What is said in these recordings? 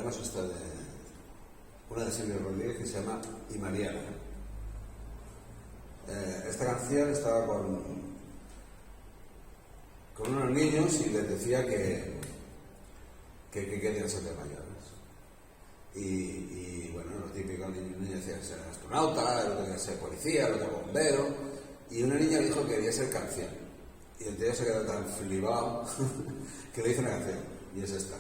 traemos esta de una de Silvio Rodríguez que se llama Y Mariana. Esta canción estaba con unos niños y les decía que querían ser de mayores. Y bueno, lo típico, el niño decía que ser astronauta, el otro quería ser policía, el otro bombero, y una niña dijo que quería ser canción. Y el tío se quedó tan flipado que le hizo una canción, y es esta.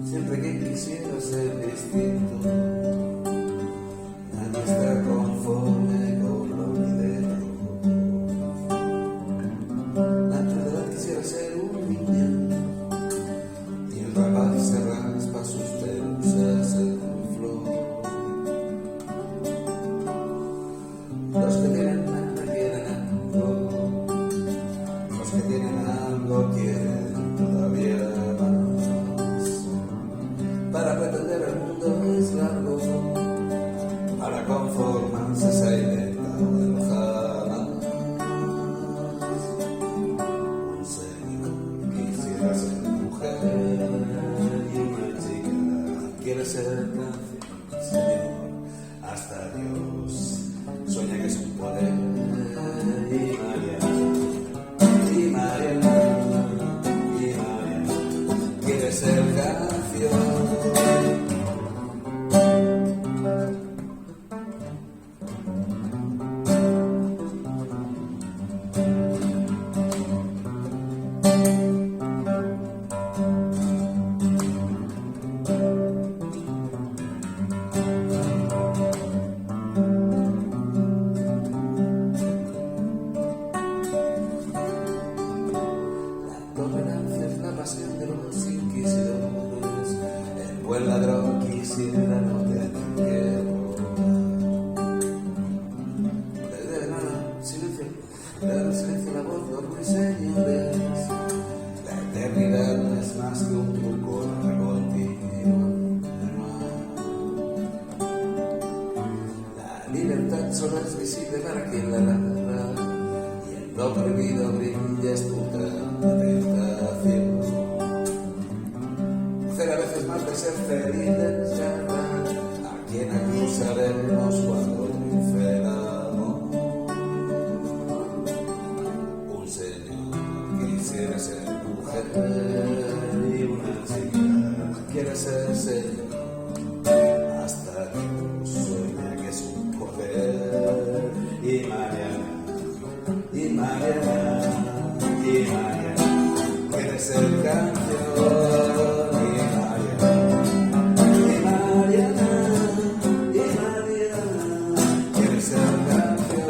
Siempre que quisiera ser distinto, nadie está conforme con lo que dejo. La verdad quisiera ser un niño y el rapaz se raspa sus pelusas en flor. Los que tienen nada quieren algo, los que tienen algo quieren todavía más. Para pretender el mundo es largo, para conformarse se inventa el jamás. Un señor quisiera ser mujer y una chica quiere ser canción. Señor, hasta Dios sueña que es un poder. Y Mariana quiere ser canción. Tolerancia es la pasión de los inquisidores. El buen ladrón quisiera no tener que robar. Desde nada, silencio, del silencio la voz de los señores. La eternidad no es más que un truco continua. La libertad solo es visible para quien la narra. Y el lo prohibido brilla es puta tentación. Hacer a veces más de ser feliz desgarra a quien acusaremos cuando triunfe el amor. Un señor quisiera ser mujer y una chica quiere ser señor. Hasta Dios sueña que es un poder. Y Mariana quiere ser canción. Y Mariana quiere ser canción.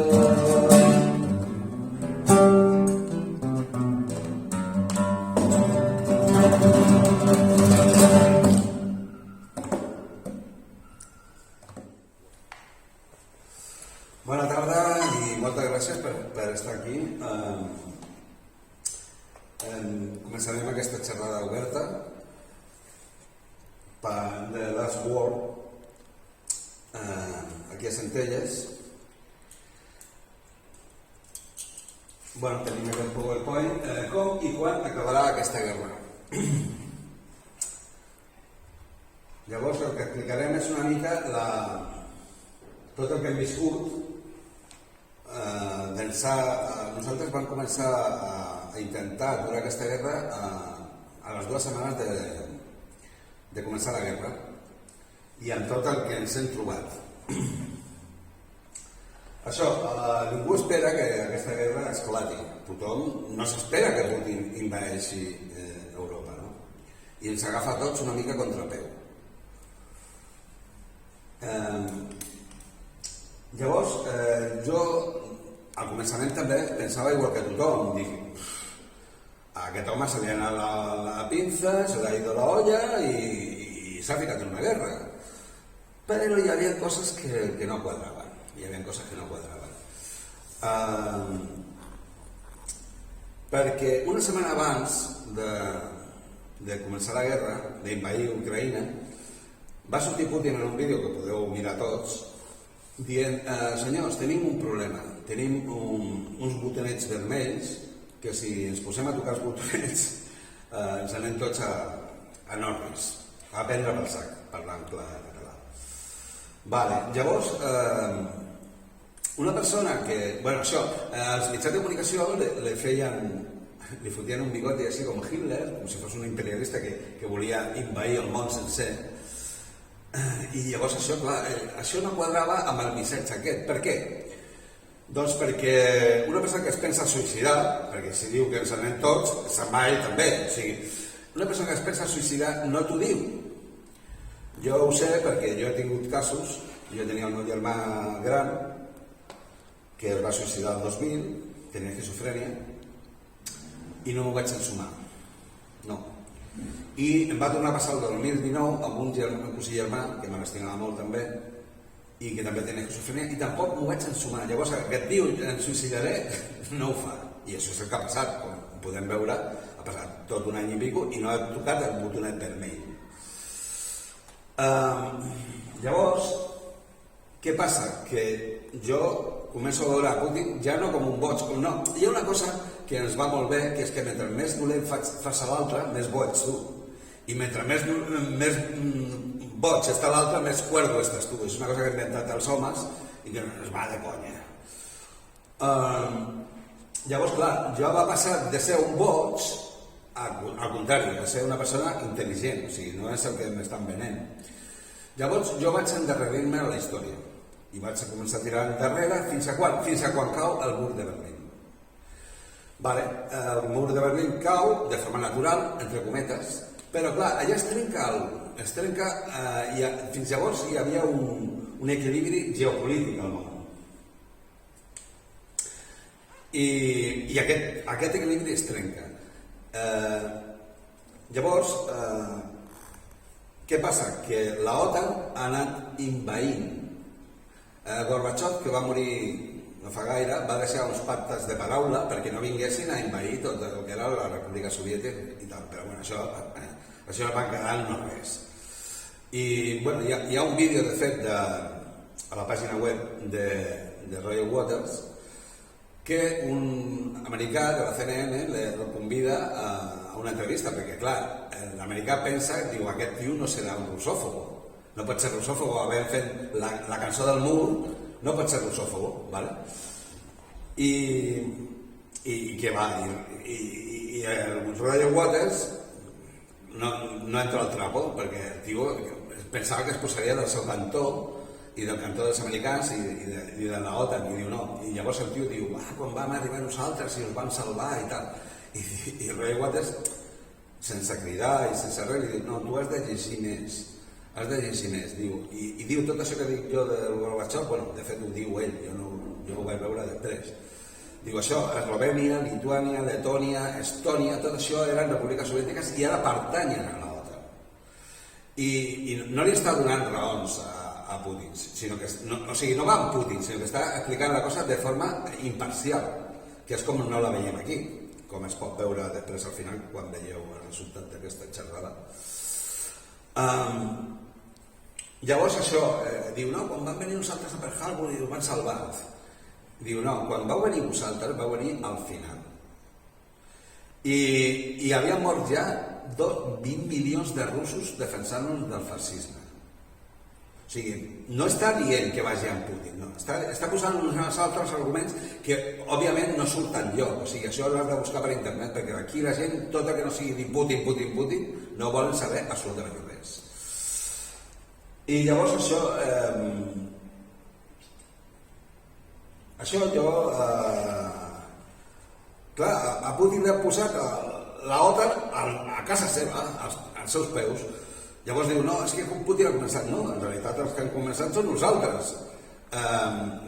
Bona tarda i moltes gràcies per estar aquí. Començarem aquesta xerrada oberta de Last Word aquí a Centelles. Bueno, tenim aquest PowerPoint. Com i quan acabarà aquesta guerra? Llavors el que explicarem és una mica tot el que hem viscut. Nosaltres vam començar a intentar aturar aquesta guerra a les 2 setmanes de començar la guerra i amb tot el que ens hem trobat. Això, ningú espera que aquesta guerra esclati. Tothom no s'espera que Putin invadeixi Europa, no? I ens agafa a tots una mica contrapeu. Llavors, jo al començament també pensava igual que tothom, dic, a aquest home se li ha anat la pinza, se li ha ido la olla i s'ha ficat en una guerra. Però hi havia coses que no quadraven, Perquè una setmana abans de començar la guerra, d'invadir Ucraïna, va sortir Putin en un vídeo que podeu mirar tots, dient, senyors, tenim un problema, tenim uns botonets vermells que si ens posem a tocar els botonets ens anem tots a Norris, a prendre pel sac, parlant clar català. Vale, llavors, una persona que, bueno, això, els mitjans de comunicació li fotien un bigoti així com Hitler, com si fos un imperialista que volia invair el món sencer, i llavors això, clar, això no quadrava amb el missatge aquest. Per què? Doncs perquè una persona que es pensa suïcidar, perquè si diu que ens anem tots, se'n va ell també, o sigui, una persona que es pensa suïcidar no t'ho diu. Jo ho sé perquè jo he tingut casos, jo tenia el meu germà gran, que es va suïcidar el 2000, tenia esquizofrènia, i no m'ho vaig ensumar. No. I em va tornar a passar el 2019 amb un cosí germà, que me l'estimava molt també, i que també tenia esquizofrènia, i tampoc m'ho vaig ensumar. Llavors, aquest diu, em suïcidaré, no ho fa. I això és el que ha passat, com podem veure, ha passat tot un any i pico i no ha tocat el botonet vermell. Llavors, què passa? Que jo començo a veure a Putin ja no com un boig, no. Hi ha una cosa que ens va molt bé, que és que mentre més dolent fas a l'altre, més boig tu. I mentre més boig està l'altre, més cuerdo estàs tu. És una cosa que han inventat els homes i que es va de conya. Llavors, clar, jo va passar de ser un boig al contrari, de ser una persona intel·ligent, o sigui, no és el que m'estan venent. Llavors, jo vaig endarrerir-me a la història i vaig començar a tirar endarrere fins a quan? Fins a quan cau el mur de Berlín. Vale, el mur de Berlín cau de forma natural, entre cometes, però clar, allà es trenca alguna cosa, es trenca, fins llavors hi havia un equilibri geopolític al món. I aquest equilibri es trenca. Llavors, què passa? Que la OTAN ha anat invaint. Gorbachev, que va morir no fa gaire, va deixar uns pactes de paraula perquè no vinguessin a invair tot el que era la República Soviètica i tal, però bueno, això va quedar en no res. I bueno, hi ha un vídeo, de fet, a la pàgina web de Roger Waters, que un americà de la CNN el convida a una entrevista, perquè clar, l'americà pensa, diu, aquest tio no serà un russòfobo, no pot ser russòfobo, havent fet la cançó del mur, no pot ser russòfobo, ¿vale? I què va? I el Roger Waters no entra al trapo, perquè el tio pensava que es posaria del seu cantó i del cantó dels americans i de la OTAN, i diu no. I llavors el tio diu, quan vam arribar nosaltres i us vam salvar i tal. I Roger Waters, sense cridar i sense res, li diu, no, tu has de llegir més. Has de llegir més, diu. I diu tot això que dic jo del Gorbachev, bueno, de fet ho diu ell, jo ho vaig veure després. Diu això, Eslovènia, Lituània, Letònia, Estònia, tot això eren repúbliques soviètiques i ara pertanyen a l'OTAN. I no li està donant raons a Putin, sinó que, o sigui, no va amb Putin, sinó que està explicant la cosa de forma imparcial, que és com no la veiem aquí, com es pot veure després al final quan veieu el resultat d'aquesta xerrada. Llavors això, diu, no, quan van venir nosaltres a Pearl Harbor i ho van salvar. Diu, no, quan vau venir vosaltres, vau venir al final. I havien mort ja 20 milions de russos defensant-nos del fascisme. O sigui, no està dient que vagi amb Putin, no. Està posant uns altres arguments que, òbviament, no surten lloc. O sigui, això ho has de buscar per internet, perquè aquí la gent, tot el que no sigui dir Putin, Putin, Putin, no volen saber absolutament res. I llavors això jo, clar, a Putin l'ha posat la OTAN a casa seva, als seus peus. Llavors diu, no, és que Putin ha començat. No, en realitat els que han començat són nosaltres.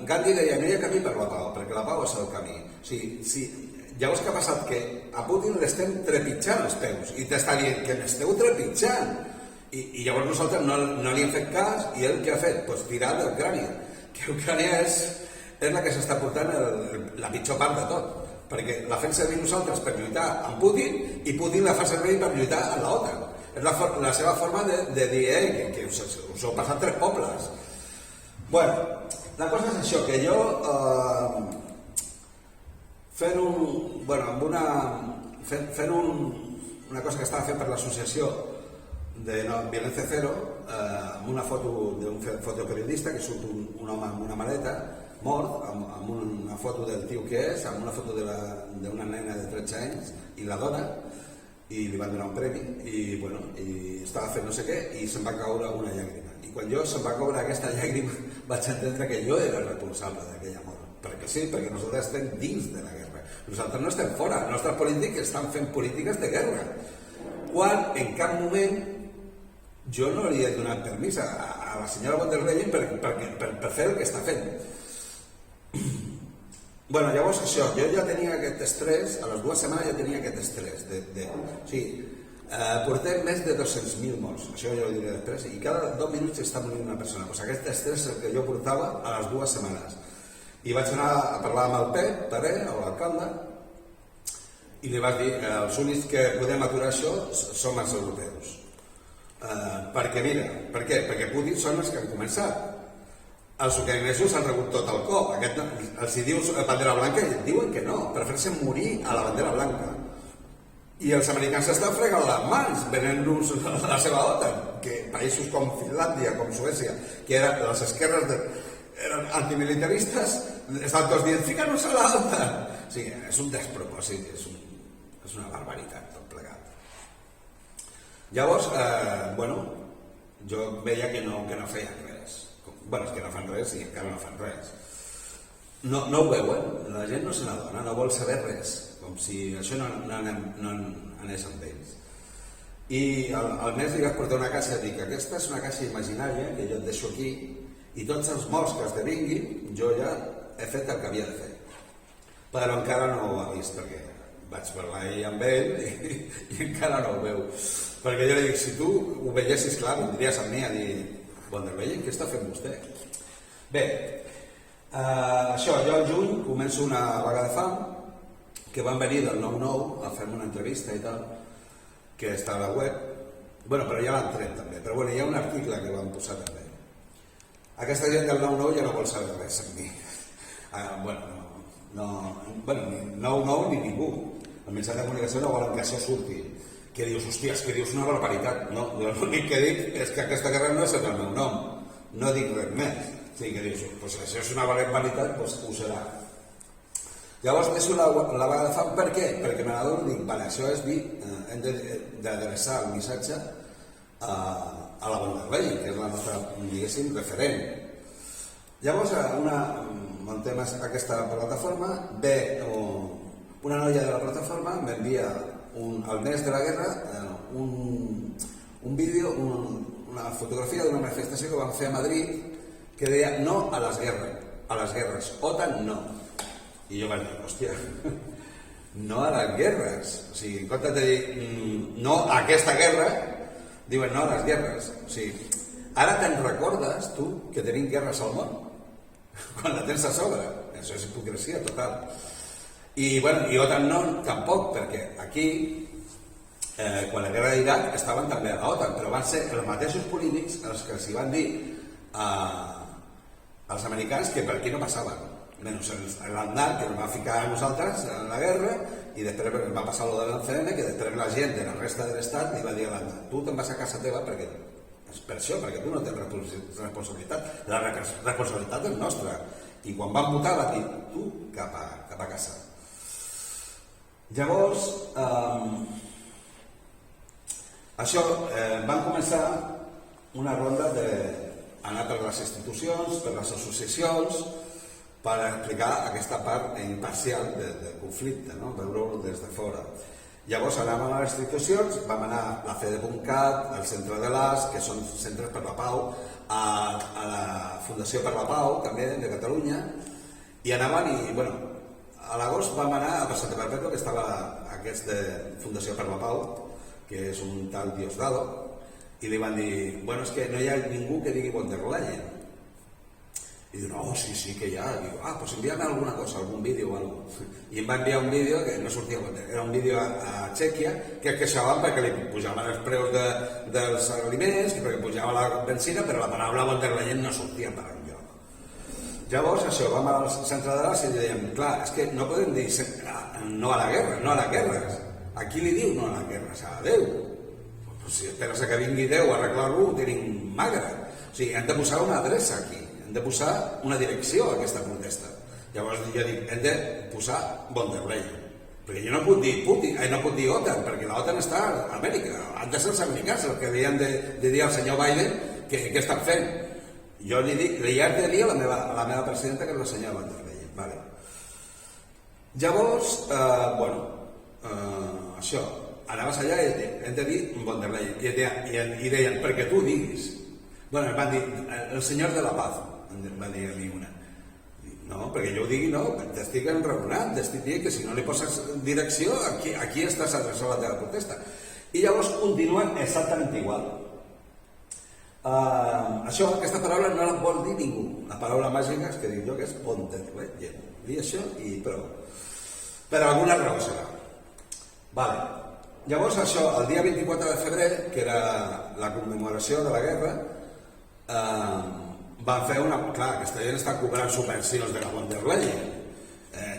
Gandhi deia, no hi ha camí per la pau, perquè la pau és el camí. O sigui, llavors què ha passat? Que a Putin l'estem trepitjant els peus i t'està dient que m'esteu trepitjant. I llavors nosaltres no li hem fet cas i ell què ha fet? Doncs tirar d'Ucrània, que Ucrània és la que s'està portant la pitjor part de tot, perquè la fem servir nosaltres per lluitar amb Putin i Putin la fa servir per lluitar amb l'OTAN. És la seva forma de dir que us heu passat 3 pobles. Bueno, la cosa és això, que jo fent una cosa que estava fent per l'associació de Violència Cero, amb una foto d'un fotoperiodista que surt un home amb una maleta mort, amb una foto del tio que és, amb una foto d'una nena de 13 anys i la dona, i li van donar un premi i estava fent no sé què i se'm va caure una llàgrima, i quan se'm va caure aquesta llàgrima vaig entendre que jo era el responsable d'aquella mort, perquè sí, perquè nosaltres estem dins de la guerra, nosaltres no estem fora, els nostres polítics estan fent polítiques de guerra, quan en cap moment jo no li he donat permís a la senyora von der Leyen per fer el que està fent. Bueno, llavors això, jo ja tenia aquest estrès, a les 2 setmanes ja tenia aquest estrès. O sigui, portem més de 200.000 morts, això ja ho diré després, i cada 2 minuts està morint una persona. Doncs aquest estrès és el que jo portava a les 2 setmanes. I vaig anar a parlar amb el Pep Paré, l'alcalde, i li vaig dir, els únics que podem aturar això som els europeus. Perquè mira, per què? Perquè Putin són els que han començat. Els ucraïnesos han rebut tot el cop. Els hi dius bandera blanca i diuen que no, prefereixen morir a la bandera blanca. I els americans estan fregant les mans venent-nos la seva OTAN, que països com Finlàndia, com Suècia, que eren les esquerres eren antimilitaristes, estan tots dient fica-nos a la OTAN. O sigui, és un despropòsit, és una barbaritat tot plegat. Llavors, jo veia que no feien res. És que no fan res i encara no fan res. No ho veuen, la gent no se n'adona, no vol saber res, com si això no anés amb ells. I al mes li vaig portar una caixa i dic, aquesta és una caixa imaginària que jo et deixo aquí i tots els morts que esdevinguin jo ja he fet el que havia de fer. Però encara no ho ha vist, perquè vaig parlar amb ell i encara no ho veu. Perquè jo li dic, si tu ho veiessis clar, vindries amb mi a dir von der Leyen, què està fent vostè? Bé, això, jo al juny començo una vaga de fam, que van venir del 9-9 a fer-me una entrevista i tal, que està a la web, però ja l'han tret també, però hi ha un article que van posar també. Aquesta gent del 9-9 ja no vol saber res amb mi. Ni 9-9 ni ningú. Els mitjans de comunicació no volen que això surti. Que dius, hòstia, és que dius una barbaritat. No, l'únic que dic és que aquesta guerra no és el meu nom. No dic res més. O sigui, que dius, doncs això és una barbaritat, doncs ho serà. Llavors, deixo la vaga de fam, per què? Perquè me n'adono, dic, vale, això és dir, hem d'adreçar el missatge a la von der Leyen, que és la nostra, diguéssim, referent. Llavors, muntem aquesta plataforma, ve una noia de la plataforma, m'envia al mes de la guerra un vídeo, una fotografia d'una manifestació que van fer a Madrid que deia no a les guerres, OTAN no. I jo vaig dir, hòstia, no a les guerres. O sigui, en comptes de dir no a aquesta guerra, diuen no a les guerres. O sigui, ara te'n recordes, tu, que tenim guerres al món? Quan la tens a sobre. Això és hipocresia total. I OTAN no, tampoc, perquè aquí, quan la guerra d'Iraq, estaven també a l'OTAN, però van ser els mateixos polítics els que els hi van dir als americans que per aquí no passaven. Menys l'Aznar, que ens va ficar a nosaltres en la guerra, i després va passar lo de l'ANCM, que després la gent de la resta de l'estat li va dir a l'Aznar, tu te'n vas a casa teva perquè és per això, perquè tu no tens responsabilitat. La responsabilitat és nostra. I quan van votar va dir, tu cap a casa. Llavors, això, van començar una ronda d'anar per les institucions, per les associacions, per explicar aquesta part imparcial del conflicte, veure-ho des de fora. Llavors anàvem a les institucions, vam anar a la FEDE.cat, al Centre de l'AS, que són centres per la pau, a la Fundació per la Pau, també, de Catalunya, i anaven i, a l'agost vam anar a Santa Perpètua, que estava aquest de Fundació per la Pau, que és un tal Diosdado, i li van dir, és que no hi ha ningú que digui von der Leyen. I diu, no, sí que hi ha. I diu, doncs envia'm alguna cosa, algun vídeo o alguna cosa. I em va enviar un vídeo que no sortia, era un vídeo a Txèquia que es queixaven perquè li pujaven els preus dels aliments, perquè pujava la benzina, però la paraula von der Leyen no sortia per enlloc. Llavors, això, vam al centre de l'Àsia i dèiem, clar, és que no podem dir no a la guerra, no a la guerra. A qui li diu no a la guerra? A Déu. Si esperes que vingui Déu a arreglar-lo, ho tenim magre. O sigui, hem de posar una adreça aquí, hem de posar una direcció a aquesta protesta. Llavors jo dic, hem de posar von der Leyen. Perquè jo no puc dir Putin, no puc dir OTAN, perquè l'OTAN està a Amèrica. Han de ser els americans els que li han de dir al senyor Biden què estan fent. Jo li haig de dir a la meva presidenta, que és la senyora von der Leyen. Vale. Llavors, això, anaves allà i hem de dir von der Leyen. I deien, perquè tu diguis. Bueno, em van dir, el senyor de la paz, em va dir a mi una. No, perquè jo ho digui, no, t'estic enraonant, t'estic dient que si no li poses direcció, aquí estàs adreçant la teva protesta. I llavors continuen exactament igual. Això, aquesta paraula no la vol dir ningú. La paraula màgica que dic jo que és von der Leyen. Dir això i prou. Per alguna raó serà. Vale. Llavors això, el dia 24 de febrer, que era la commemoració de la guerra, van fer una... Clar, aquesta gent està cobrant subvencions de la von der Leyen.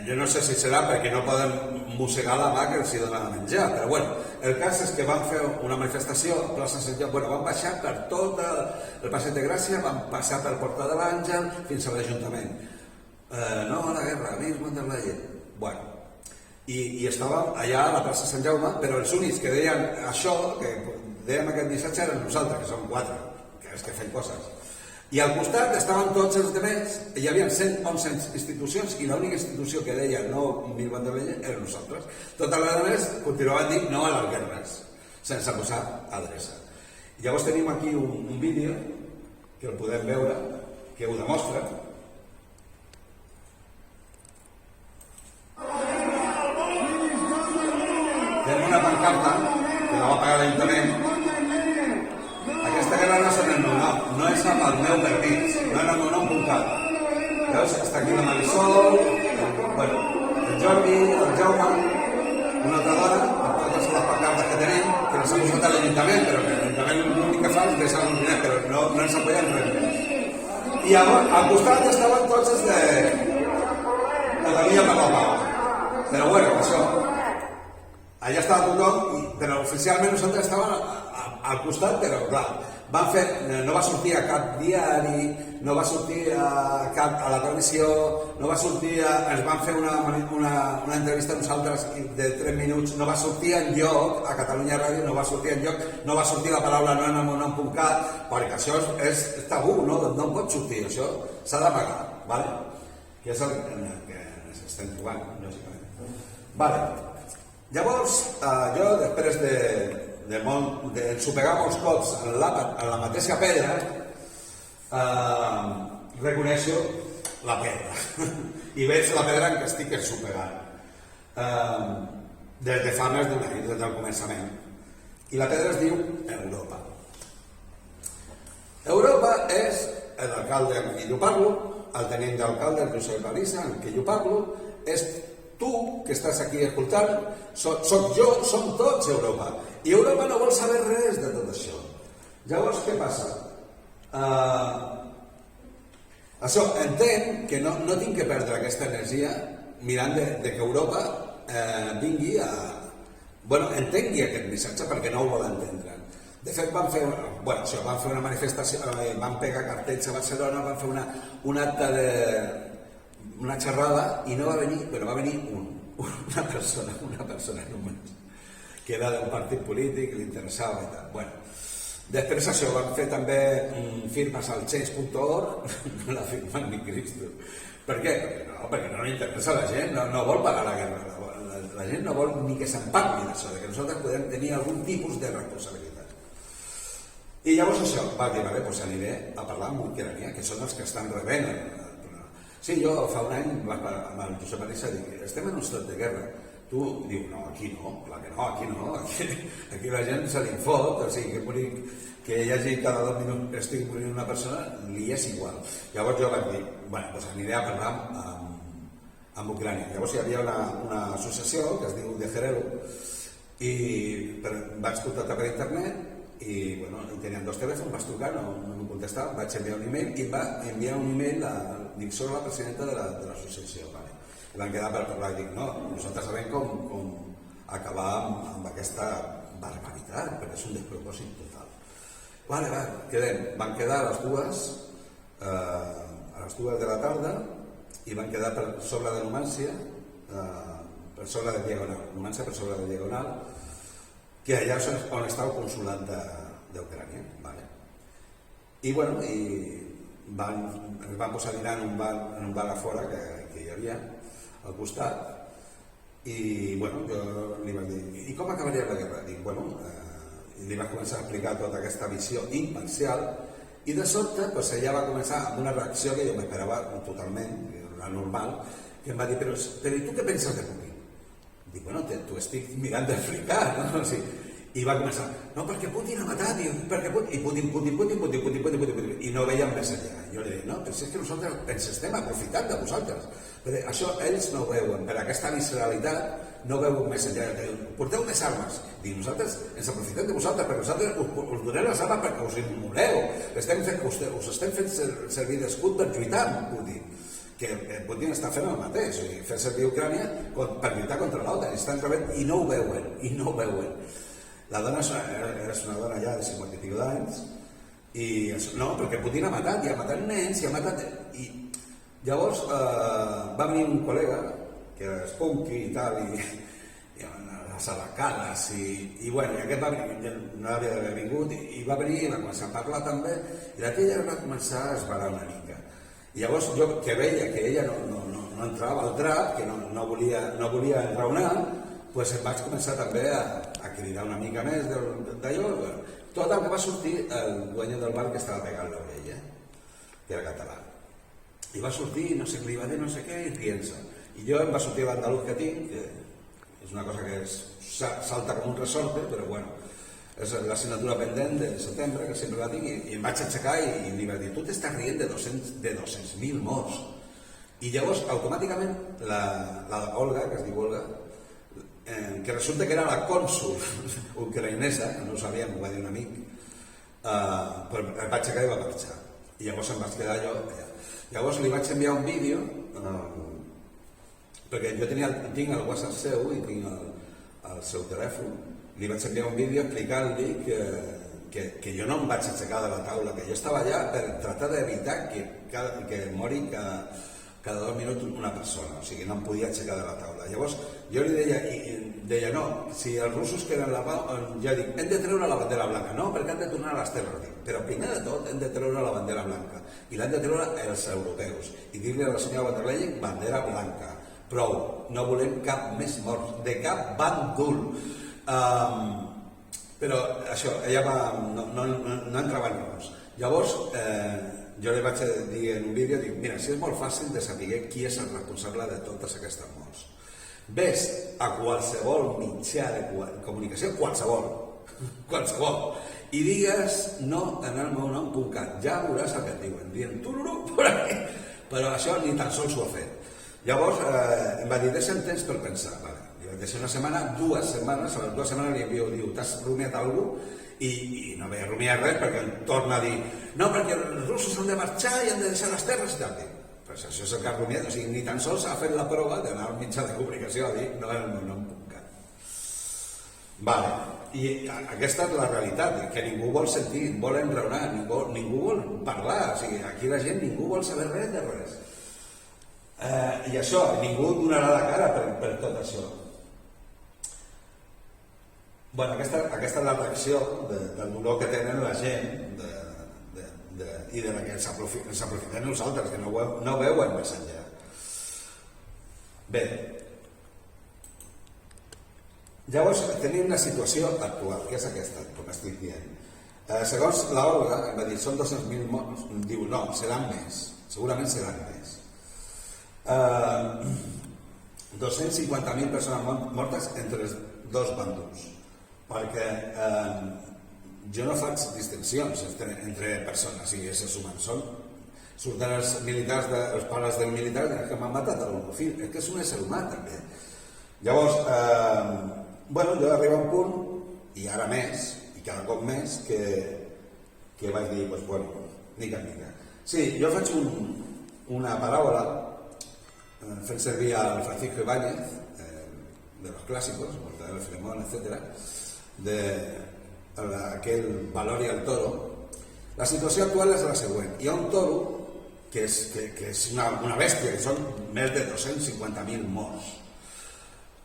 Jo no sé si serà perquè no poden mossegar la mà que els hi donen a menjar, però bueno, el cas és que van fer una manifestació a plaça Sant Jaume, van baixar per tot el Passeig de Gràcia, van passar per Porta de l'Àngel fins a l'Ajuntament. No a la guerra, a mi von der Leyen. Bueno, i estàvem allà a la plaça Sant Jaume, però els únics que deien això, que dèiem aquest missatge, eren nosaltres, que som 4, que és que fem coses. I al costat estaven tots els demés, hi havia 111 institucions i l'única institució que deia no von der Leyen eren nosaltres. Totes les demés continuaven dient no a les guerres, sense posar adreça. I llavors tenim aquí un vídeo que el podem veure, que ho demostra. Tenim una pancarta que la va pagar l'Ajuntament. Aquesta guerra no és en el meu nom, no és amb el meu permís, no és el meu nom.cat. Veus? Està aquí la Marisol, el Jordi, el Jaume, una altra dona, amb totes les pancartes que tenim, que les ha posat a l'Ajuntament, però que l'Ajuntament l'únic que fa és deixar un diner, però no ens apoyen res. I al costat estaven tots els de Catalunya per la Pau. Però bueno, això, allà estava tothom, però oficialment nosaltres estàvem al costat, però clar, no va sortir a cap diari, no va sortir a la televisió, no va sortir ens van fer una entrevista a nosaltres de 3 minuts, no va sortir enlloc, a Catalunya Ràdio no va sortir enlloc, no va sortir la paraula no en el meu nom.cat, perquè això és tabú, no pot sortir, això s'ha de pagar, ¿vale? Que és el que ens estem trobant, lògicament. Vale. Llavors, jo després de ensopegar molts cops en la mateixa pedra, reconeixo la pedra i veig la pedra en què estic ensopegant des de fa més d'una nit, des del començament. I la pedra es diu Europa. Europa és l'alcalde amb qui jo parlo, el tenent d'alcalde, el Josep Alissa, amb qui jo parlo, és tu, que estàs aquí escoltant, soc jo, som tots Europa. I Europa no vol saber res de tot això. Llavors, què passa? Això, entenc que no tinc que perdre aquesta energia mirant que Europa vingui a... Bueno, entengui aquest missatge perquè no ho vol entendre. De fet, van fer una manifestació, van pegar cartells a Barcelona, van fer un acte de... una xerrada i no va venir, però va venir una persona només, que era d'un partit polític, li interessava i tal. Bueno, després això, van fer també firmes al change.org, no la firma ni Cristo. Per què? Perquè no li interessa a la gent, no vol parar la guerra, la gent no vol ni que se'n parli d'això, que nosaltres podem tenir algun tipus de responsabilitat. I llavors això, va dir, vale, doncs aniré a parlar amb Ucrània, que són els que estan rebent. Sí, jo fa un any amb el Josep Alissa dic, estem en un estat de guerra, tu diu, no, aquí no, clar que no, aquí la gent se li fot, o sigui, que hi hagi cada 2 minuts que estigui morint una persona, li és igual. Llavors jo vaig dir, bueno, doncs aniré a parlar amb Ucrània. Llavors hi havia una associació que es diu De Gerero, i vaig contactar per internet i bueno, tenien 2 telèfons, vaig trucar, no em contestava, vaig enviar un email i va enviar un email dic, soc la presidenta de l'associació, vale. I van quedar per parlar i dic, no, nosaltres sabem com acabar amb aquesta barbaritat, perquè és un despropòsit total. Vale, quedem. Van quedar a les 2 de la tarda i van quedar sobre de Numància, per sobre de Diagonal, Numància per sobre de Diagonal, que allà és on està el consulat d'Ucrània. Vale. I bueno, ens van posar a dinar en un bar a fora que hi havia al costat, i bueno, jo li vaig dir, i com acabaria la guerra? Dic, bueno, li vaig començar a explicar tota aquesta visió imparcial, i de sobte ella va començar amb una reacció que jo m'esperava totalment, la normal, que em va dir, però i tu què penses de Putin? Dic, bueno, t'ho estic mirant d'explicar, no? I va començar, no, perquè Putin ha matat, i Putin, i no veiem més enllà. Jo li dic, no, però si és que nosaltres ens estem aprofitant de vosaltres. Però això ells no ho veuen, per aquesta visceralitat no veuen més enllà. Porteu més armes. Dic, nosaltres ens aprofitem de vosaltres, perquè nosaltres us donem les armes perquè us immoleu. Us estem fent servir d'escut per lluitar amb Putin. Que Putin està fent el mateix, fer servir Ucrània per lluitar contra l'altre, i no ho veuen, La dona és una dona ja de 50 i pico d'anys, i no, perquè Putin ha matat, i ha matat nens, i ha matat... I llavors va venir un col·lega, que és punky i tal, i les arracades, i bueno, i aquest va venir, no havia d'haver vingut, i va venir i va començar a parlar també, i la tia va començar a esbarar una mica. I llavors jo, que veia que ella no entrava al drap, que no volia enraonar, doncs vaig començar també a cridar una mica més d'allò. Tot el que va sortir el dueño del bar que estava pegant l'orella, que era català. I va sortir, no sé què li va dir, no sé què, i rient-se. I jo em va sortir l'andalús que tinc, que és una cosa que salta com un resorte, però bueno, és l'assignatura pendent de setembre, que sempre la tinc, i em vaig aixecar i li vaig dir, tu t'estàs rient de 200.000 morts. I llavors, automàticament, la Olga, que es diu Olga, que resulta que era la cònsul ucraïnesa, que no ho sabíem, ho va dir un amic, però em vaig aixecar i va marxar. I llavors em vaig quedar jo allà. Llavors li vaig enviar un vídeo, perquè jo tinc el WhatsApp seu i tinc el seu telèfon, li vaig enviar un vídeo explicant-li que jo no em vaig aixecar de la taula, que jo estava allà per tractar d'evitar que mori cada 2 minuts una persona, o sigui, no em podia aixecar de la taula. Llavors jo li deia, no, si els russos queden la pau, jo dic, hem de treure la bandera blanca, no, perquè han de tornar a les terres, però primer de tot hem de treure la bandera blanca, i l'han de treure els europeus, i dir-li a la senyora von der Leyen, bandera blanca, prou, no volem cap més mort, de cap bàndol. Però això, ella no entrava en raons. Llavors, jo li vaig dir en un vídeo, dic, mira, si és molt fàcil de saber qui és el responsable de totes aquestes morts. Ves a qualsevol mitjà de comunicació, qualsevol, i digues no en el meu nom.cat, ja veuràs el que et diuen, dient tururú, por aquí, però això ni tan sols ho ha fet. Llavors em va dir, deixa'm temps per pensar, li vaig deixar una setmana, 2 setmanes, a les 2 setmanes li envio, diu, t'has rumiat alguna cosa? I no vaig rumiar res perquè em torna a dir, no, perquè els russos han de marxar i han de deixar les terres i tal. Pues això és el que ha rumiat, o sigui, ni tan sols ha fet la prova d'anar al mitjà de comunicació a dir no en el meu nom.cat. Vale, i aquesta és la realitat, que ningú vol sentir, vol enraonar, ningú vol parlar, o sigui, aquí la gent ningú vol saber res de res. I això, ningú donarà la cara per tot això. Bueno, aquesta és la reacció del dolor que tenen la gent i de la que ens aprofitem nosaltres, que no veuen més enllà. Bé, llavors tenim la situació actual, que és aquesta, com estic dient. Segons l'Olga, em va dir, són 200.000 morts, diu, no, seran més, segurament seran més. 250.000 persones mortes entre els dos bàndols, perquè jo no faig distincions entre persones i éssers humans. Surten els militars, els pares del militar que m'han matat a l'homofil. És que és un ésser humà també. Llavors, jo arribo a un punt, i ara més, i cada cop més, que vaig dir, mica en mica. Sí, jo faig una paràbola fent servir al Francisco Ibáñez, de los clásicos, Mortadelo y Filemón, etc., de aquel valor y el toro. La situació actual és la següent. Hi ha un toro que és una bèstia, que són més de 250.000 morts.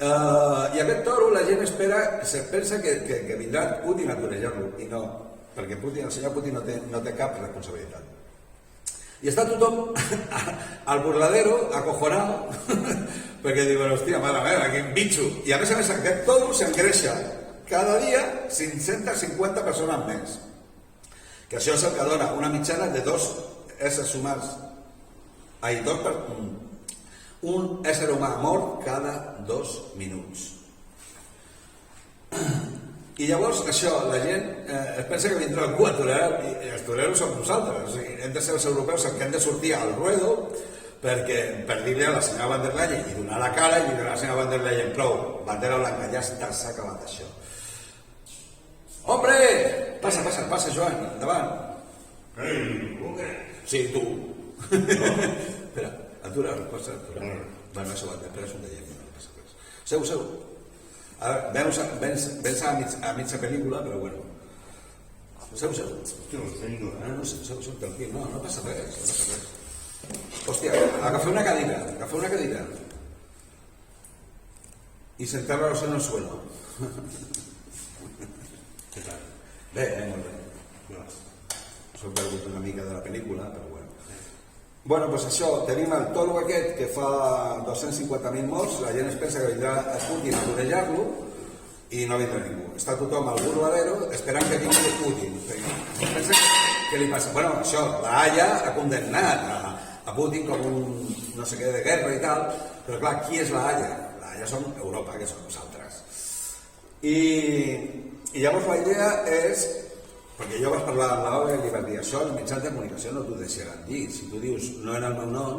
I aquest toro la gent se pensa que vindrà Putin a torejar-lo, i no, perquè el senyor Putin no té cap responsabilitat. I està tothom al burladero, acojonado, perquè diuen, hòstia, mare meva, quin bitxo. I a més, aquest toro s'engreixa cada dia 550 persones més. Que això és el que dona una mitjana de 2 éssers humans. Un ésser humà mort cada 2 minuts. I llavors això, la gent es pensa que vindrà algú a torear, i els toreros som nosaltres. O sigui, hem de ser els europeus que hem de sortir al ruedo per dir-li a la senyora van der Leyen i donar la cara i dir a la senyora van der Leyen, prou, bandera blanca, ja s'ha acabat això. Hombre! Passa, Joan, endavant. Ei, Luque! Sí, tu. Espera, atura. Bueno, això va, després ho veiem, no passa res. Seu. Vens a mitja pel·lícula, però bueno. Seu. Hòstia, ho tengo, No, seu, tranquil, no passa res. Hòstia, agafeu una cadira. Y sentarlos en el suelo. Què tal? Bé, molt bé. S'ho he perdut una mica de la pel·lícula, però bueno. Bueno, doncs això, tenim el toro aquest que fa 250.000 morts, la gent es pensa que vindrà a Putin a torejar-lo i no vindrà ningú. Està tothom al burladero esperant que vingui Putin. Pensa què li passa? Bueno, això, la Haia ha condemnat a Putin com un no sé què de guerra i tal, però clar, qui és la Haia? La Haia som Europa, que som nosaltres. I llavors la idea és, perquè jo vaig parlar amb l'Ola i li vaig dir, això els mitjans de comunicació no t'ho deixaran dir. Si tu dius no en el meu nom,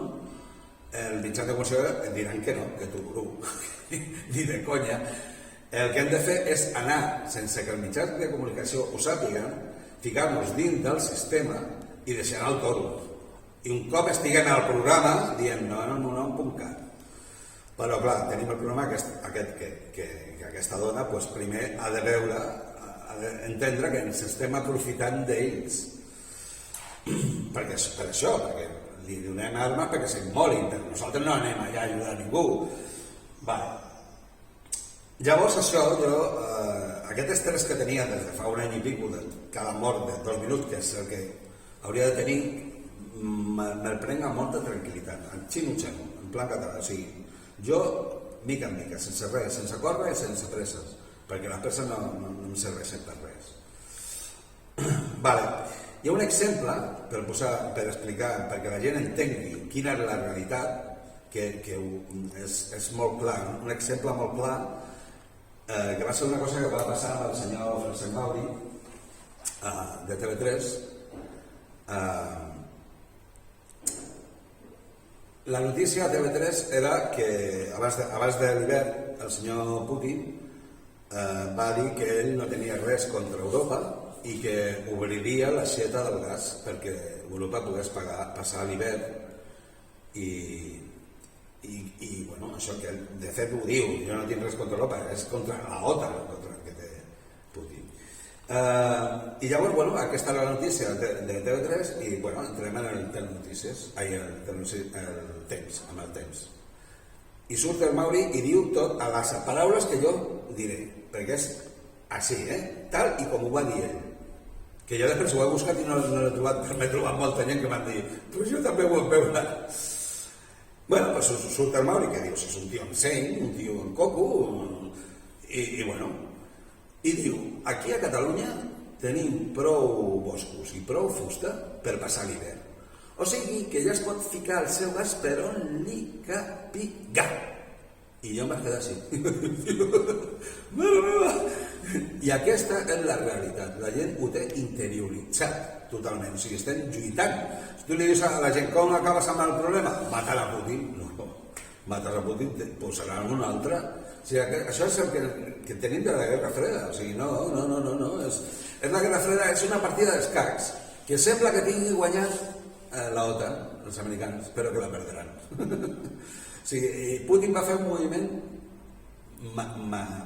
els mitjans de comunicació et diran que no, que tu bru, ni de conya. El que hem de fer és anar, sense que els mitjans de comunicació ho sàpiguen, ficar-nos dins del sistema i deixar el toro. I un cop estiguem al programa, diem no en el meu nom.cat. Però clar, tenim el problema aquest que aquesta dona primer ha de veure, entendre que ens estem aprofitant d'ells per això, perquè li donem armes perquè s'immorin, però nosaltres no anem allà a ajudar a ningú. Llavors això, aquest estrès que tenia des de fa un any i pico de cada mort de 2 minuts, que és el que hauria de tenir, me'l prenc amb molta tranquil·litat, en xino, en plan català. O sigui, jo, mica en mica, sense res, sense córrer i sense presses, perquè les presses no em serveixen per res. Hi ha un exemple per explicar, perquè la gent entengui quina és la realitat, que és molt clar, un exemple molt clar, que va ser una cosa que va passar amb el senyor Francesc Mauri de TV3. La notícia a TV3 era que abans de l'hivern el senyor Putin va dir que ell no tenia res contra Europa i que obriria l'aixeta del gas perquè Europa pogués passar l'hivern i bueno, això que de fet ho diu, jo no tinc res contra Europa, és contra l'OTAN contra el que té Putin. I llavors, bueno, aquesta era la notícia de TV3 i bueno, entrem en el telenotícies, el temps. I surt el Mauri i diu tot a les paraules que jo diré, perquè és així, tal i com ho va dir ell. Que jo després ho he buscat i no l'he trobat, però m'he trobat molta gent que m'han dit però jo també ho vaig veure. Bueno, doncs surt el Mauri que diu, és un tio amb seny, un tio amb coco, i bueno, i diu, aquí a Catalunya tenim prou boscos i prou fusta per passar l'hivern. O sigui que ja es pot ficar el seu gas per on li capiga. I jo em vaig quedar així. Mare meva! I aquesta és la realitat. La gent ho té interioritzat totalment. O sigui, estem lluitant. Si tu li dius a la gent com acabes amb el problema, matar a Putin. No, matar a Putin posarà un altre. O sigui, això és el que tenim de la Guerra Freda. O sigui, no. És la Guerra Freda, és una partida d'escacs que sembla que tingui guanyat l'OTAN, els americans, però que la perdran. O sigui, Putin va fer un moviment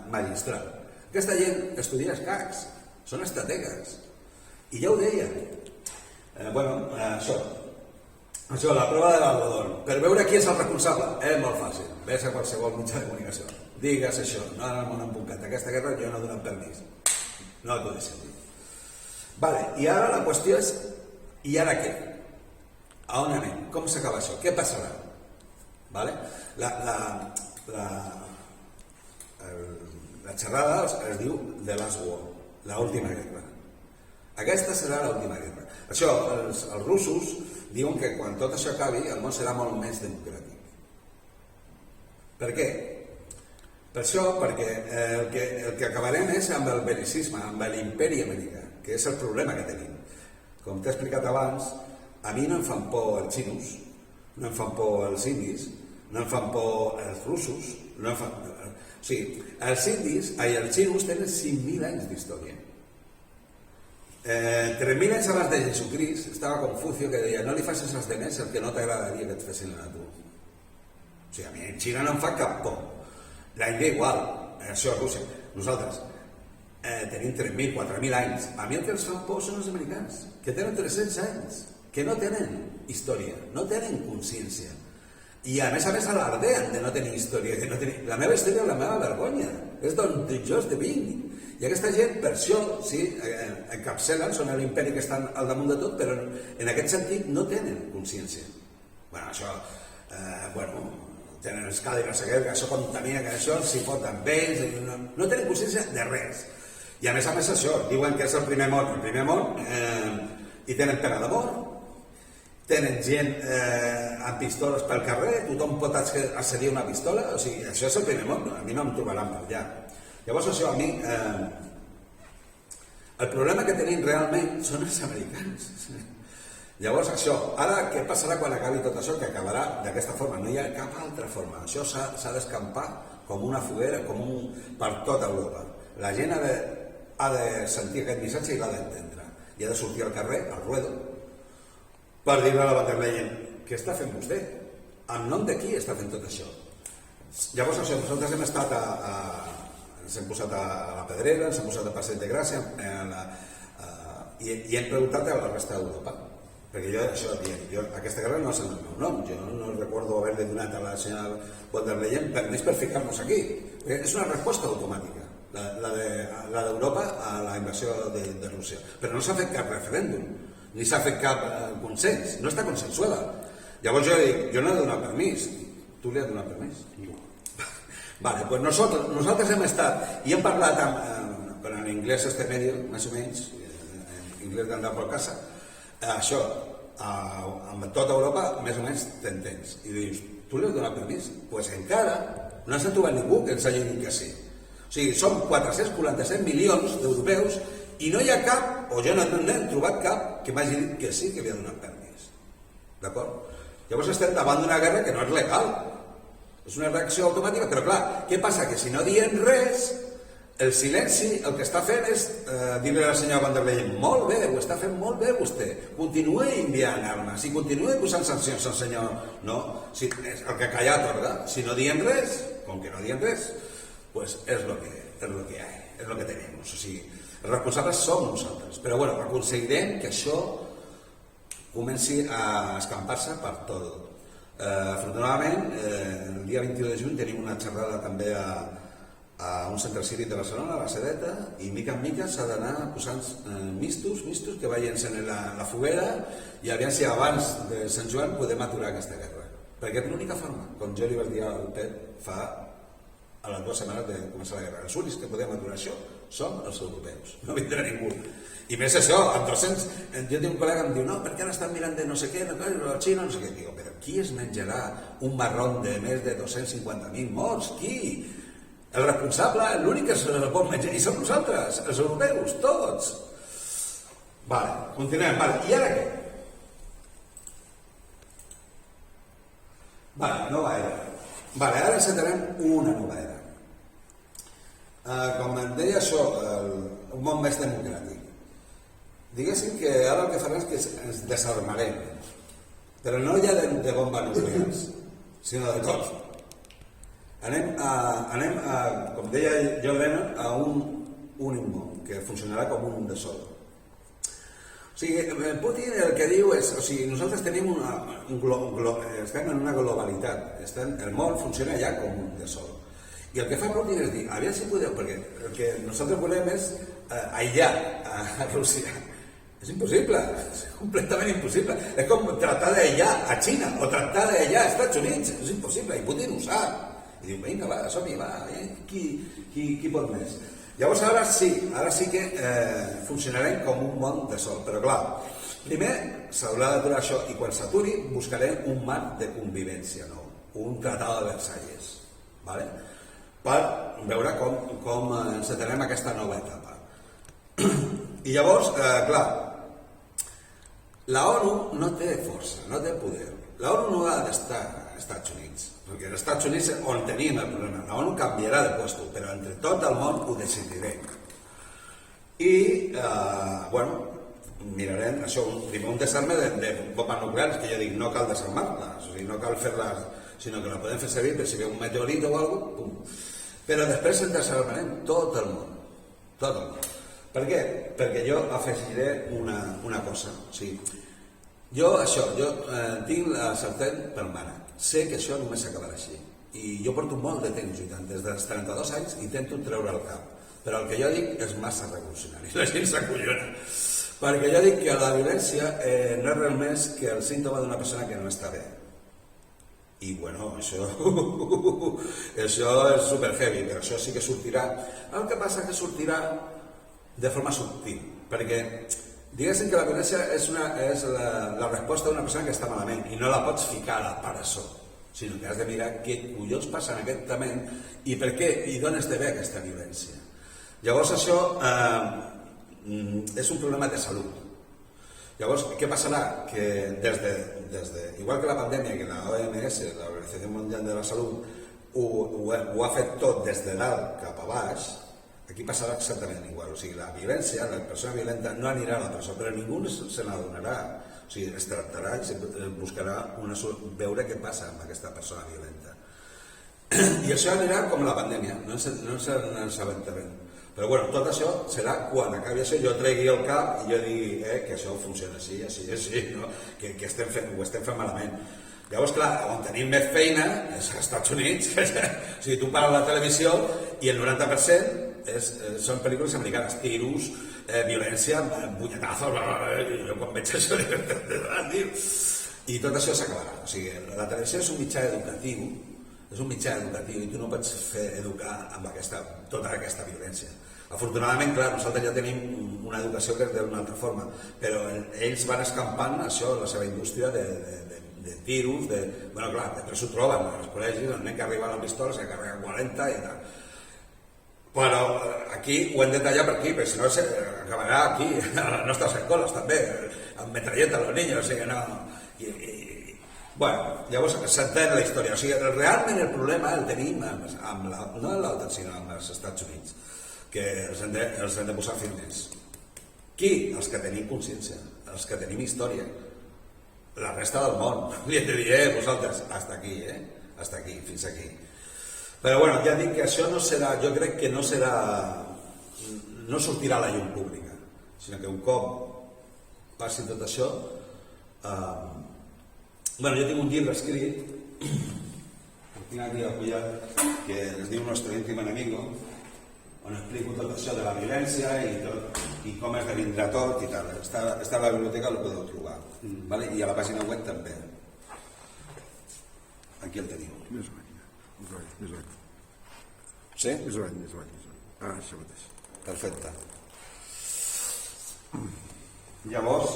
magistral. Aquesta gent estudia escacs, són estrategues. I ja ho deien. Això, la prova de l'algodón. Per veure qui és el responsable, és molt fàcil. Ves a qualsevol mitjà de comunicació. Digues això, no en el món empuncat. Aquesta guerra jo no he donat permís. No t'ho deixem dir. Vale, i ara la qüestió és, i ara què? A on anem? Com s'acaba això? Què passarà? Vale? La xerrada es diu The Last War, l'última guerra. Aquesta serà l'última guerra. Això, els russos diuen que quan tot això acabi el món serà molt més democràtic. Per què? Per això, perquè el que acabarem és amb el bel·licisme, amb l'imperi americà, que és el problema que tenim. Com t'he explicat abans, a mi no em fan por els xinos, no em fan por els indis, no em fan por els russos, no em fan... O sigui, els xinos tenen 5.000 anys d'història. 3.000 anys abans de Jesucrist estava Confucio que deia no li facis als demés el que no t'agradaria que et fessin a tu. O sigui, a mi Xina no em fa cap por. La Índia igual, això a Rússia. Nosaltres tenim 3.000, 4.000 anys. A mi el que ens fan por són els americans, que tenen 300 anys, que no tenen història, no tenen consciència. I a més alardeen de no tenir història. La meva història és la meva vergonya. És d'on jo vinc. I aquesta gent, per això, sí, encapçalen, són l'imperi que estan al damunt de tot, però en aquest sentit no tenen consciència. Bueno, això, tenen els càlidres, que això contamina, que això s'hi fot amb ells, no tenen consciència de res. I a més això, diuen que és el primer món, i tenen pena de mort, tenen gent amb pistoles pel carrer, tothom pot accedir a una pistola, o sigui, això és el primer món, a mi no em trobaran per allà. Llavors això a mi, el problema que tenim realment són els americans. Llavors això, ara què passarà quan acabi tot això, que acabarà d'aquesta forma, no hi ha cap altra forma, això s'ha d'escampar com una foguera, per tota Europa. La gent ha de sentir aquest missatge i l'ha d'entendre, i ha de sortir al carrer, al ruedo, per dir-li a la von der Leyen, què està fent vostè? En nom de qui està fent tot això? Llavors això, nosaltres hem estat ens hem posat a la Pedrera, ens hem posat a Passeig de Gràcia i hem preguntat a la resta d'Europa, perquè jo aquesta guerra no és el meu nom, jo no recordo haver-li donat a la senyora von der Leyen permís per ficar-nos aquí, és una resposta automàtica, la d'Europa a la invasió de Rússia, però no s'ha fet cap referèndum, ni s'ha fet cap consens, no està consensuada. Llavors jo dic, jo no he donat permís. Tu li has donat permís? No. Vale, pues nosaltres hem estat i hem parlat en anglès este medio, més o menys, en anglès d'andar per casa, això, amb tota Europa, més o menys t'entens. I dius, tu li has donat permís? Pues encara no s'ha trobat ningú que ens hagi dit que sí. O sigui, som 447 milions d'europeus i no hi ha cap, o jo no he trobat cap, que m'hagi dit que sí que li ha donat permís. D'acord? Llavors estem davant d'una guerra que no és legal. És una reacció automàtica, però clar, què passa? Que si no diem res, el silenci el que està fent és dir-li a la senyora von der Leyen, molt bé, ho està fent molt bé vostè, continuï enviant armes, i continuï posant sancions al senyor, no? El que calla atorga, si no diem res, com que no diem res, pues és lo que hi ha, és lo que tenim, o sigui, els responsables som nosaltres, però bueno, aconseguirem que això comenci a escampar-se per tot. Afortunadament, el dia 22 de juny tenim una xerrada també a un centre cívic de Barcelona, a la Sedeta, i mica en mica s'ha d'anar posant mistos que vagin sent la foguera i aviam si abans de Sant Joan podem aturar aquesta guerra. Perquè és l'única forma, com jo li vaig dir al Pep fa a les 2 setmanes de començar la guerra. Els únics que podem aturar això som els europeus, no vindrà ningú. I més això, amb 200... Jo tinc un col·lega que em diu, no, perquè ara estan mirant de no sé què, la Xina, no sé què. Digo, però qui es menjarà un marrón de més de 250.000 morts? Qui? El responsable, l'únic que se la pot menjar, i som nosaltres, els europeus, tots. Vale, continuem, vale, i ara què? Vale, nova era. Vale, ara encetarem una nova era. Com em deia això, un món més democràtic. Diguéssim que ara el que farem és que ens desarmarem, però no ja de bombes nuclears, sinó de tot. Anem a, com deia John Lennon, a un únic món, que funcionarà com un de sol. O sigui, Putin el que diu és, o sigui, nosaltres tenim estem en una globalitat, el món funciona ja com un de sol. I el que fa Putin és dir, aviam si podeu, perquè el que nosaltres volem és aïllar a Rússia. És impossible, és completament impossible. És com tractar d'aïllar a Xina o tractar d'aïllar a Estats Units. És impossible, i Putin ho sap. I diu, vinga, va, som-hi, va, qui pot més? Llavors ara sí que funcionarem com un món de sol, però clar, primer s'haurà d'aturar això i quan s'aturi buscarem un marc de convivència nou, un tractat de Versalles, ¿vale? Per veure com encetarem aquesta nova etapa. I llavors, clar, la ONU no té força, no té poder. La ONU no ha d'estar als Estats Units, perquè als Estats Units on tenim el problema. La ONU canviarà de lloc, però entre tot el món ho decidirem. I, bueno, mirarem això, primer un desarme de bombes nuclears, que jo dic, no cal desarmar-les, o sigui, no cal fer-les, sinó que la podem fer servir per si ve un meteorit o alguna cosa, pum. Però després en desarmarem tot el món, tot el món. Per què? Perquè jo afegiré una cosa, o sigui, jo tinc la sartén per mare, sé que això només s'acabarà així, i jo porto molt de temps lluitant, des dels 32 anys intento treure el cap, però el que jo dic és massa revolucionari, la gent s'acollona, perquè jo dic que la violència no és res més que el símptoma d'una persona que no està bé. I bueno, això és super heavy, però això sí que sortirà. El que passa és que sortirà de forma subtil, perquè diguéssim que la violència és la resposta d'una persona que està malament i no la pots ficar a la presó, sinó que has de mirar què collons passa en aquest moment i per què i d'on es ve aquesta violència. Llavors això és un problema de salut. Llavors, què passarà? Que igual que la pandèmia, que la OMS, l'Organització Mundial de la Salut, ho ha fet tot des de dalt cap a baix, aquí passarà exactament igual. O sigui, la violència, la persona violenta no anirà a la presó, però ningú se n'adonarà. O sigui, es tractarà i buscarà veure què passa amb aquesta persona violenta. I això anirà com la pandèmia, no ens assabentarem. Però bueno, tot això serà quan acabi això, jo tregui el cap i jo digui que això funciona així, no? que ho estem fent malament. Llavors, clar, on tenim més feina és als Estats Units. O sigui, tu pares la televisió i el 90% són pel·lícules americanes, tiros, violència, punyetazos, jo quan veig això i tot això s'acabarà. O sigui, la televisió és un mitjà educatiu, i tu no pots fer educar amb tota aquesta violència. Afortunadament, clar, nosaltres ja tenim una educació que és d'una altra forma, però ells van escampant això, la seva indústria de tiros, bueno, clar, després ho troben als col·legis, el nen que arriba a la pistola se carrega 40 i tal. Però aquí ho hem de tallar per aquí, perquè si no acabarà aquí, a les nostres escoles també, amb metralleta als niños, o sigui, no... Bueno, llavors s'entén la història. O sigui, realment el problema el tenim no amb l'OTAN, sinó amb els Estats Units, que els hem de posar firmes. Qui? Els que tenim consciència, els que tenim història. La resta del món. Li hem de dir, vosaltres, hasta aquí, hasta aquí, fins aquí. Però bueno, ja dic que això no serà, jo crec que no serà, no sortirà a la llum pública, sinó que un cop passi tot això, bueno, jo tinc un llibre escrit, el tinc aquí apoyat, que es diu Nuestro íntimo enemigo, on explico tot això de la violència i com esdevindrà tot i tal. Està a la biblioteca, el podeu trobar. I a la pàgina web també. Aquí el teniu. Més avall. Sí? Més avall. Ah, això mateix. perfecte. Llavors,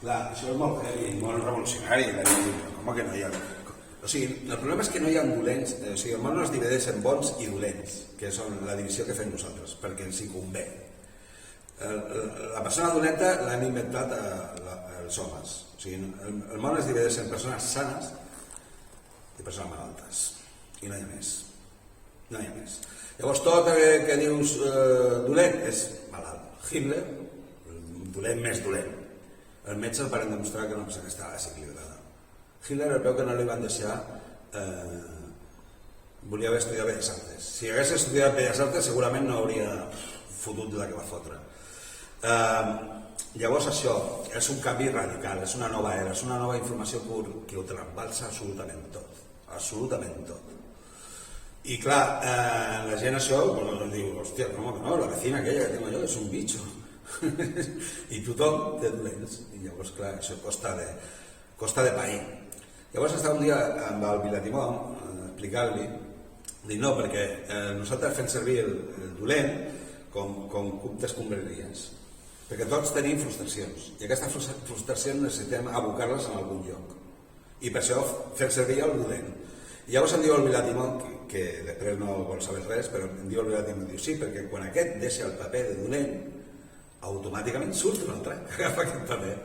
clar, això és molt heavy, molt revolucionari, com que no hi ha... O sigui, el problema és que no hi ha dolents, o sigui, el món no es divideix en bons i dolents, que és la divisió que fem nosaltres, perquè ens hi convé. La persona dolenta l'hem inventat els homes. O sigui, el món es divideix en persones sanes i persones malaltes. I no hi ha més. No hi ha més. Llavors, tot el que dius dolent és malalt. Hitler, el dolent més dolent. El metge el van demostrar que una persona que estava desequilibrada. Hitler es veu que no li van deixar... volia haver estudiat Belles Artes. Si hagués estudiat Belles Artes segurament no hauria fotut la que va fotre. Llavors això és un canvi radical, és una nova era, és una nova informació que ho trasbalsa absolutament tot. Absolutament tot. I clar, la gent això diu, hòstia, com que no, la vecina aquella que tengo jo és un bitxo. I tothom té dolents. I llavors, clar, això costa de pair. Llavors estava un dia amb el Vilatimón explicant-li, dic no, perquè nosaltres fem servir el dolent com cup d'escombraries, perquè tots tenim frustracions i aquestes frustracions necessitem abocar-les en algun lloc i per això fem servir el dolent. I llavors em diu el Vilatimón, que després no vol saber res, però em diu el Vilatimón, diu sí, perquè quan aquest deixa el paper de dolent automàticament surt un altre que agafa aquest paper.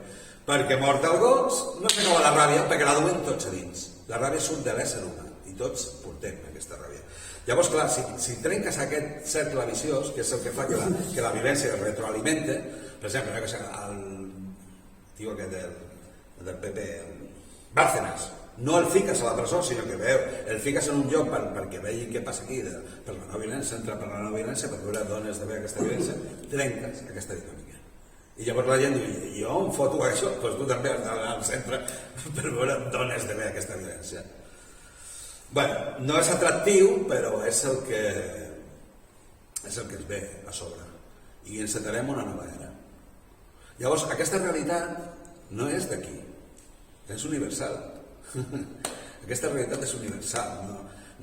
Perquè mort el gos no s'acaba la ràbia, perquè la duen tots a dins. La ràbia surt de l'ésser humà i tots portem aquesta ràbia. Llavors, clar, si trenques aquest cercle viciós, que és el que fa que la violència es retroalimente, per exemple, el tio aquest del PP, Bárcenas, no el fiques a la presó, sinó que el fiques en un lloc perquè vegi què passa aquí, per la no violència, entra per la no violència, per veure d'on es deve aquesta violència, trenques aquesta dinàmica. I llavors la gent diu, jo em foto això? Doncs tu també has d'anar al centre per veure d'on es deve aquesta violència. Bé, no és atractiu, però és el que ens ve a sobre. I encetarem una nova era. Llavors, aquesta realitat no és d'aquí, és universal. Aquesta realitat és universal.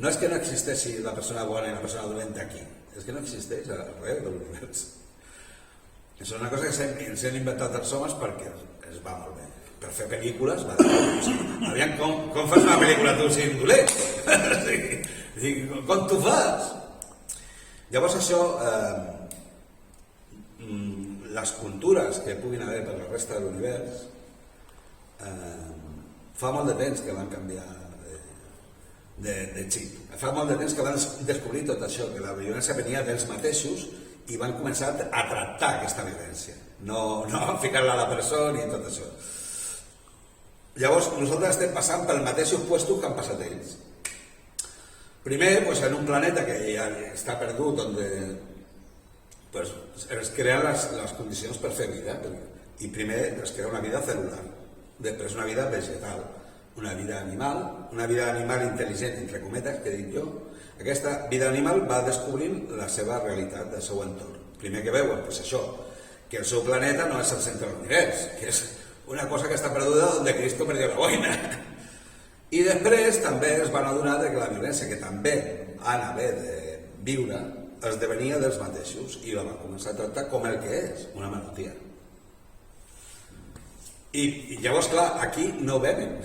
No és que no existeixi la persona bona i la persona dolenta aquí, és que no existeix arreu de l'univers. És una cosa que ens hem inventat els homes perquè es va molt bé. Per fer pel·lícules, va dir, aviam com fas una pel·lícula tu sin dolent? Com t'ho fas? Llavors això, les cultures que puguin haver per la resta de l'univers, fa molt de temps que van canviar de xip. Fa molt de temps que van descobrir tot això, que la violència venia dels mateixos i van començar a tractar aquesta violència, no a ficar-la a la presó ni tot això. Llavors, nosaltres estem passant pel mateix opuesto que han passat ells. Primer, en un planeta que ja està perdut, on es creen les condicions per fer vida, i primer es crea una vida celular, després una vida vegetal, una vida animal intel·ligent, entre cometes, que dic jo. Aquesta vida animal va descobrint la seva realitat, el seu entorn. Primer que veuen, això, que el seu planeta no és el centre de l'univers, que és una cosa que està perduda donde Cristo perdió la boina. I després també es van adonar que la violència, que també han haver de viure, esdevenia dels mateixos i la van començar a tractar com el que és, una malaltia. I llavors, clar, aquí no ho veuen.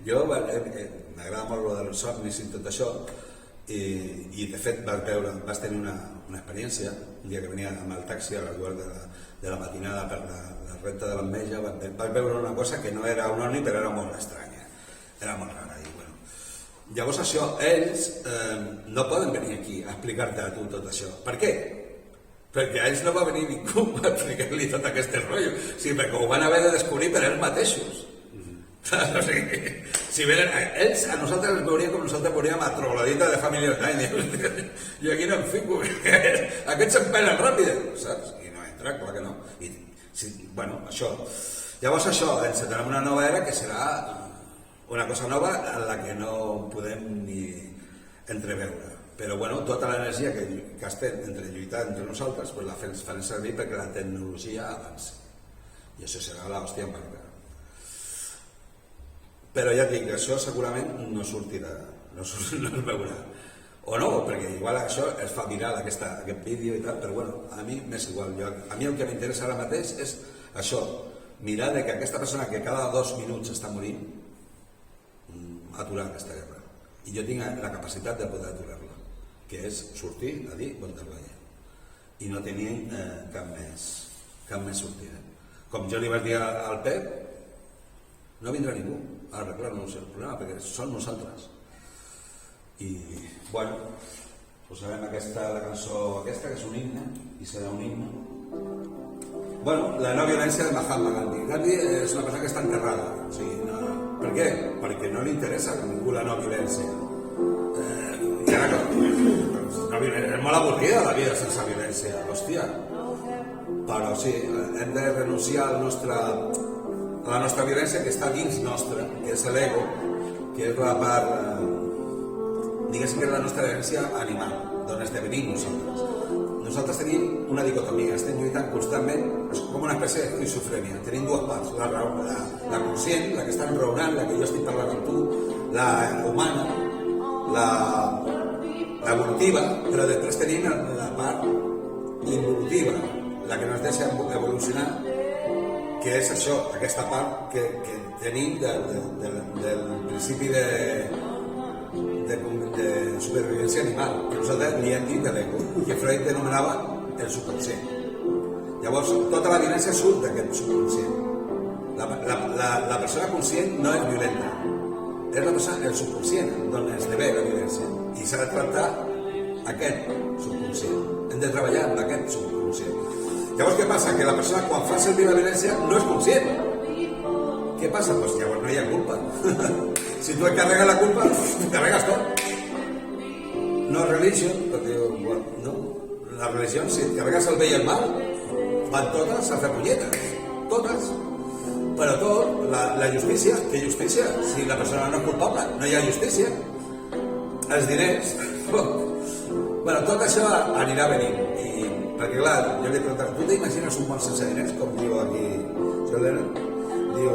Jo m'agrada molt el dels somnis i tot això, i de fet vas tenir una experiència un dia que venia amb el taxi a les 2 de la matinada per la recta de l'Ametlla, vas veure una cosa que no era un ovni però era molt estranya, era molt rara. I bueno, llavors això, ells no poden venir aquí a explicar-te a tu tot això. Per què? Perquè a ells no va venir ningú a explicar-li tot aquest rotllo, sí, perquè ho van haver de descobrir per ells mateixos. O sigui, si venen, ells a nosaltres ens veurien com nosaltres veuríem a troglodita de família online. Jo aquí no em fico, aquests se'n pelen ràpid, saps? I no entra, clar que no. I, bueno, això. Llavors això, encetarem una nova era que serà una cosa nova en la que no podem ni entreveure. Però bueno, tota l'energia que estem entre lluitar entre nosaltres la farem servir perquè la tecnologia avanci. I això serà l'hòstia en barca. Però ja et dic, això segurament no sortirà, no es veurà. o no, perquè igual això es fa viral aquest vídeo i tal, però bueno, a mi m'és igual. A mi el que m'interessa ara mateix és això, mirar de que aquesta persona que cada 2 minuts està morint, aturar aquesta guerra. I jo tinc la capacitat de poder aturar-la, que és sortir a dir bon treball. I no tenir cap més sortida. Com jo li vaig dir al Pep, no vindrà ningú a arreglar-nos el problema, perquè som nosaltres. I, bueno, posarem la cançó aquesta, que és un himne, i serà un himne. Bueno, la no violència de Mahatma Gandhi. Gandhi és una persona que està enterrada. O sigui, no, per què? Perquè no li interessa a ningú la no violència. I ara, és molt avorrida la vida sense violència, hòstia. Però sí, hem de renunciar a la nostra violència que està dins nostra, que és l'ego, que és la part, diguéssim que és la nostra violència animal, d'on esdevenim nosaltres. Nosaltres tenim una dicotomia, estem lluitant constantment, és com una espècie d'esquizofrènia, tenim dues parts, la conscient, la que està enraonant, la que jo estic parlant amb tu, la humana, la evolutiva, però després tenim la part involutiva, la que ens deixa evolucionar, que és això, aquesta part que tenim del principi de supervivència animal, que nosaltres li hem dit de l'ego, que Freud denominava el subconscient. Llavors, tota la violència surt d'aquest subconscient. La persona conscient no és violenta, és la persona, el subconscient, d'on esdevé la violència. I s'ha de tractar aquest subconscient. Hem de treballar amb aquest subconscient. Llavors, què passa? Que la persona, quan fa servir la violència, no és conscient. Què passa? Doncs llavors no hi ha culpa. Si tu et carregues la culpa, et carregues tot. No religió, perquè no. La religió, si et carregues el bé i el mal, van totes a fer punyetes. Totes. Però tot, la justícia, què justícia? Si la persona no és culpable, no hi ha justícia. Els diners. Bueno, tot això anirà venint. Perquè clar, jo li he preguntat, tu t'imagines un món sense diners? Com diu aquí John Lennon? Diu,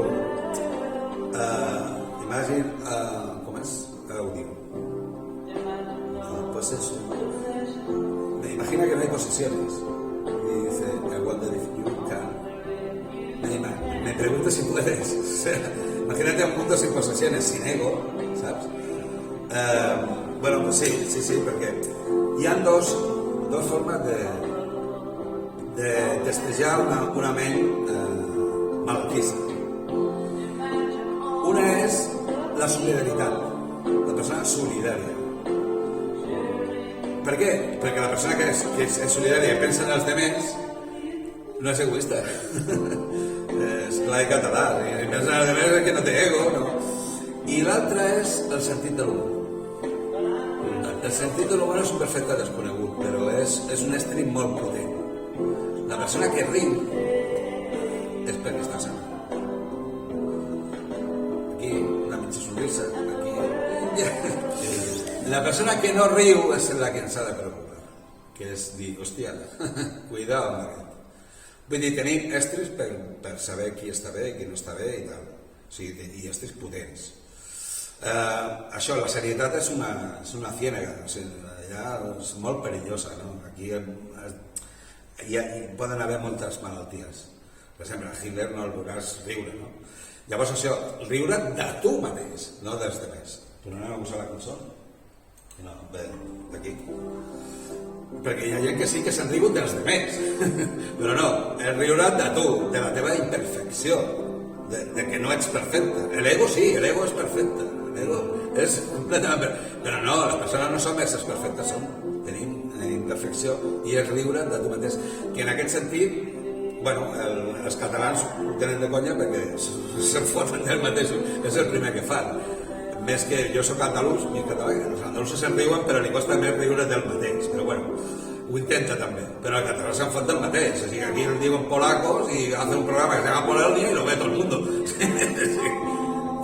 ¿cómo es? Pues eso. Me imagina que no hay posesiones. Y dice, I wonder if you can. Me pregunto si puedes. O sea, imagínate un mundo sin posesiones, sin ego, ¿sabes? Bueno, pues sí, porque hi ha dos formes de testejar una ment malaltissa. Una és la solidaritat, la persona solidària. Per què? Perquè la persona que és solidària i pensa en els demés no és egoista. És clar i català, i pensa en els demés que no té ego, no? I l'altra és el sentit de l'humor. El sentit de l'humor és un perfecte desconegut, però és un estri molt potent. La persona que riu és perquè està sana. Aquí una mitja sonrisa, aquí... La persona que no riu és la que ens ha de preocupar, que és dir, hòstia, cuidao amb aquest. Vull dir, tenim estris per saber qui està bé i qui no està bé i tal. O sigui, i estris potents. Això, la serietat és una ciénaga, o sigui, ja és molt perillosa, no? Aquí hi poden haver moltes malalties. Per exemple, a Hitler no el veuràs riure, no? Llavors això, riure de tu mateix, no dels demés. Tornarem a posar la cançó? No, bé, d'aquí. Perquè hi ha gent que sí que s'han rigut dels demés, però no, és riure de tu, de la teva imperfecció, de que no ets perfecte. L'ego sí, l'ego és perfecte, l'ego és completament perfecte, però no, les persones no som éssers perfectes, tenim imperfecció i és riure de tu mateix, que en aquest sentit, bueno, els catalans ho tenen de conya perquè se'n foten del mateix, és el primer que fan. Més que jo soc andalús, mi català, els andalusos se'n riuen, però li costa més riure del mateix, però bueno, ho intenta també, però el català se'n fot del mateix, o sigui, aquí el diuen polacos i hace un programa que se llama Polònia i lo ve tot el mundo.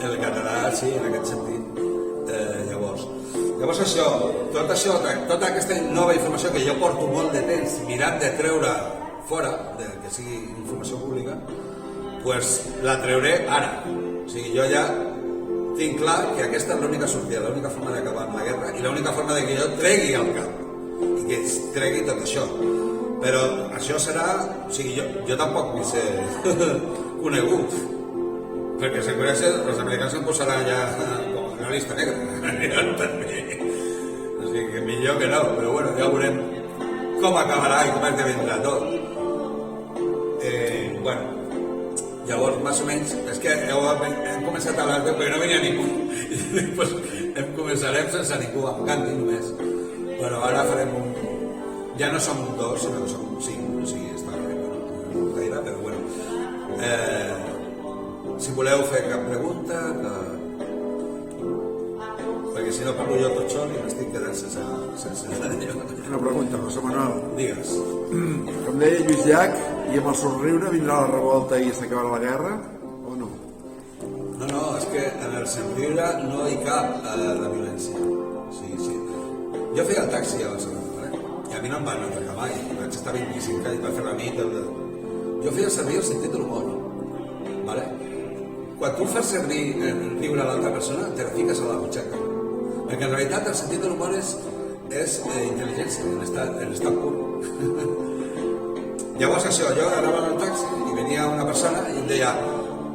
El català, sí, en aquest sentit. Llavors això, tota aquesta nova informació que jo porto molt de temps mirant de treure fora, que sigui informació pública, pues la treuré ara. O sigui, jo ja tinc clar que aquesta és l'única sortida, l'única forma d'acabar amb la guerra i l'única forma de que jo tregui el cap i que es tregui tot això. Però això serà... O sigui, jo tampoc vull ser conegut, perquè si coneixes, els americans em posaran ja com una llista negra. O sigui, que millor que no, però bueno, ja veurem com acabarà i com esdevindrà tot. Bueno, llavors, més o menys, és que hem començat a les 10 perquè no venia ningú i després començarem sense ningú, amb Gandhi només, però ara farem ja no som 2 sinó que som 5, o sigui, està bé, no gaire, però bueno, si voleu fer cap pregunta perquè si no parlo jo tot sol i m'estic quedant sense Una pregunta, José Manuel. digues. Com deia Lluís Llach, i amb el somriure vindrà la revolta i s'acabarà la guerra, o no? No, és que en el somriure no hi cap la violència. Sí. Jo feia el taxi a Barcelona, i a mi no em van atracar mai. Vaig estar 25 anys per fer la nit. Jo feia servir el sentit de l'humor. Vale? Quan tu fas servir riure a l'altra persona, te la fiques a la butxaca. Perquè en realitat el sentit de l'humor és intel·ligència, en estat pur. Llavors això, jo anava en el taxi i venia una persona i em deia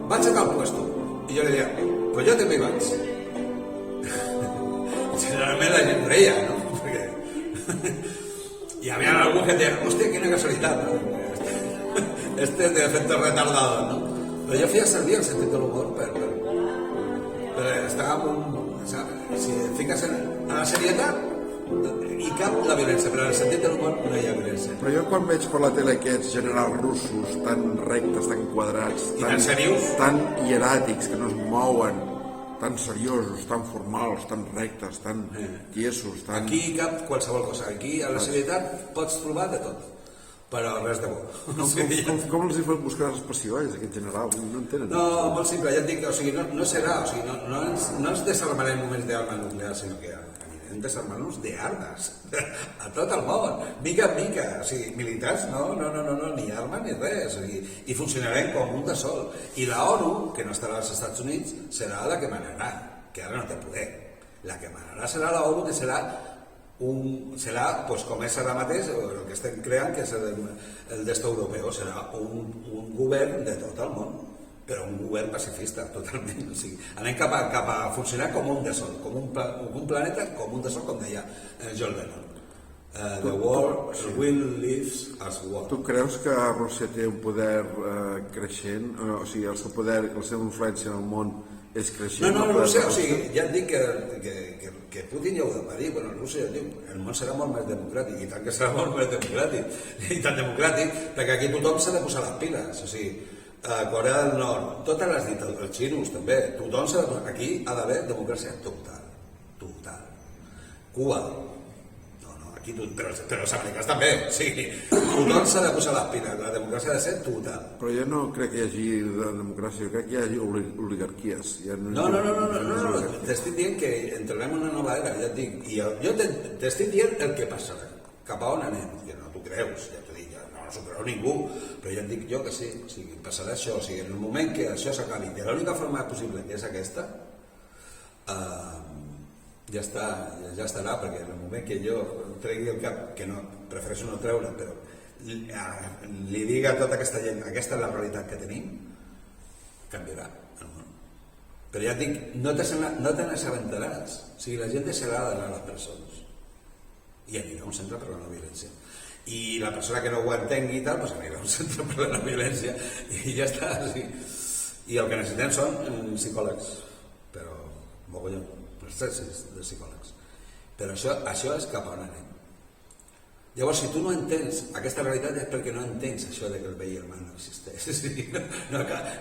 vaig a tal puesto. I jo li deia, però jo també hi vaig. Generalment la gent reia, no? Perquè... I hi havia algú que deia, hòstia, quina casualitat, no? Este es de efecte retardado, no? Però jo feia servir el sentit de l'humor per estar amb un... Si et fiques en la serietat, hi cap la violència, però en el sentit de l'humor no hi ha violència. Però jo quan veig per la tele aquests generals russos tan rectes, tan quadrats, I tan serios, tan hieràtics, que no es mouen, tan seriosos, tan formals, tan rectes, tan tiesos, tan... aquí hi cap qualsevol cosa. Aquí a la serietat pots trobar de tot, però res de bo. Com els hi fan buscar les passions, aquest general? No en tenen. No, molt simple, ja et dic, o sigui, no serà, o sigui, no ens desarmarem només d'armes nuclears, sinó que anirem desarmant-nos d'armes a tot el món, mica en mica, o sigui, militars, no, ni armes ni res, o sigui, i funcionarem com un de sol. I la ONU, que no estarà als Estats Units, serà la que manarà, que ara no té poder. La que manarà serà la ONU, que serà pues, com és ara mateix el que estem creant, que és el d'est europeu, serà un govern de tot el món, però un govern pacifista totalment, o sigui, anem cap a funcionar com un de sol, com un planeta, com un de sol, com deia John Lennon. The world will live as one. Tu creus que Rússia té un poder creixent? O sigui, el seu poder, la seva influència en el món és creixent? No sé, o sigui, ja et dic que Putin ja ho va dir, bueno, Rússia diu, el món serà molt més democràtic, i tant que serà molt més democràtic, i tan democràtic, perquè aquí tothom s'ha de posar les piles, o sigui, Corea del Nord, totes les dictadures, els xinos també, tothom s'ha de posar, aquí ha d'haver democràcia total. Cuba, aquí, però els americans també, o sigui, tothom s'ha de posar les piles, la democràcia ha de ser total. Però jo no crec que hi hagi democràcia, jo crec que hi hagi oligarquies. No, t'estic dient que entrarem en una nova era, ja et dic, i jo t'estic dient el que passarà, cap a on anem, que no t'ho creus, ja t'ho dic, no s'ho creu ningú, però ja et dic jo que sí, o sigui, passarà això, o sigui, en el moment que això s'acabi, que l'única forma possible que és aquesta, ja estarà, perquè en el moment que jo tregui el cap, que no, prefereixo no treure, però li diga a tota aquesta gent, aquesta és la realitat que tenim, canviarà el món. Però ja et dic, no te n'assabentaràs, o sigui, la gent deixarà d'anar a les persones i anirà a un centre per la no violència. I la persona que no ho entengui i tal, doncs anirà a un centre per la no violència i ja està. Sí. I el que necessitem són psicòlegs, però mogollon, processos de psicòlegs. Però això és cap a on anem. Llavors, si tu no entens aquesta realitat és perquè no entens això de que el bé i el mal no existeix. Sí,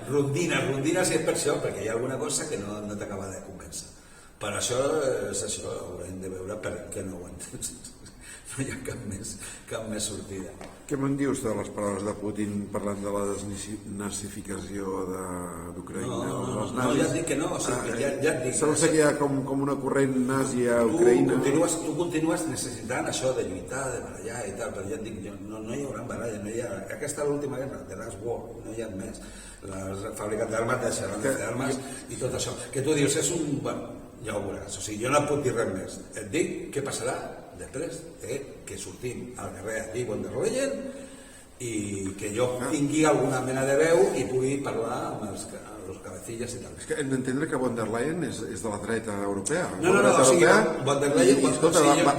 rondina si és per això, perquè hi ha alguna cosa que no t'acaba de convèncer. Per això és això, haurem de veure per què no ho entens. no hi ha cap més sortida. Què me'n dius de les paraules de Putin parlant de la desnazificació d'Ucraïna? No, ja et dic que no, o sigui, ja et dic. Sembla que hi ha com una corrent nazi a Ucraïna. Tu continues necessitant això de lluitar, de barallar i tal, però ja et dic, no hi haurà baralla, no hi ha... Aquesta és l'última guerra, the last war, no hi ha més. Les fàbriques d'armes deixaran de fer armes i tot això. Que tu dius, és un... Bueno, ja ho veuràs, o sigui, jo no et puc dir res més. Et dic què passarà després que sortim al carrer a dir von der Leyen i que jo tingui alguna mena de veu i pugui parlar amb els cabecilles i tal. És que hem d'entendre que von der Leyen és de la dreta europea. No, o sigui, von der Leyen...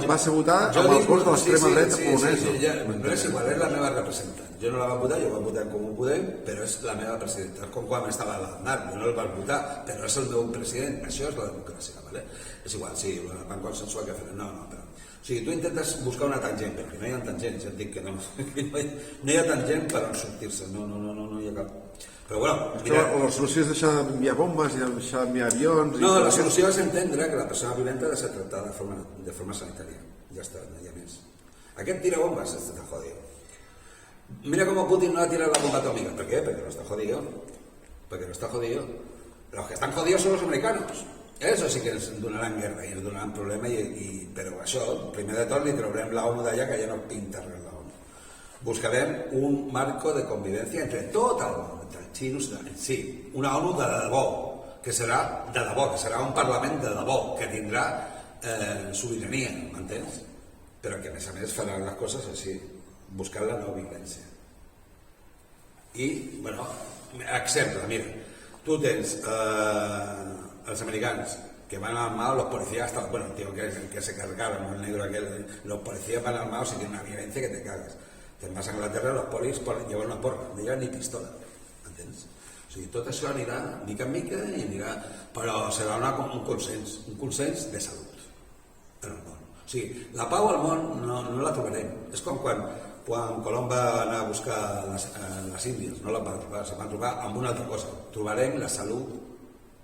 Va ser votat amb els vots de l'extrema dreta polonesa. Però és igual, és la meva representant. Jo no la vaig votar, jo vaig votar com ho podem, però és la meva presidenta. És com quan estava a l'Aznar, jo no el vaig votar, però és el meu president. Això és la democràcia, ¿vale? És igual, sí, van consensuar que fer... No, però... O sigui, tu intentes buscar una tangent, perquè no hi ha tangents, ja et dic que no. No hi ha tangent per on sortir-se, no hi ha cap... Però bueno, mira... La solució és deixar d'enviar bombes i deixar d'enviar avions... No, la solució és entendre que la persona violenta ha de ser tractada de forma sanitària. Ja està, no hi ha més. Aquest tira bombes està jodido. Mira com Putin no ha tirat la bomba atòmica. ¿Por qué? Porque no está jodido. Porque no está jodido. Los que están jodidos son los americanos. Eso sí que ens donaran guerra i ens donaran problema, però això, primer de tot li traurem la ONU d'allà, que ja no pinta res la ONU. Buscarem un marco de convivència entre tot el món, entre els xinos, sí, una ONU de debò, que serà de debò, que serà un parlament de debò, que tindrà sobirania, m'entens? Però que a més faran les coses així, buscant la no violència. I, bueno, exemple, mira, tu tens els americans que van armados, los policías, bueno, el tío que se cargaron, el negro aquel, los policías van armados y tienen una violencia que te cagas. Te vas a Inglaterra, los polis llevan una porra, no llevan ni pistola, entens? O sigui, tot això anirà mica en mica i anirà, però serà un consens de salut en el món. O sigui, la pau al món no la trobarem. És com quan Colom va anar a buscar les Índies, no la va trobar, se va trobar amb una altra cosa. Trobarem la salut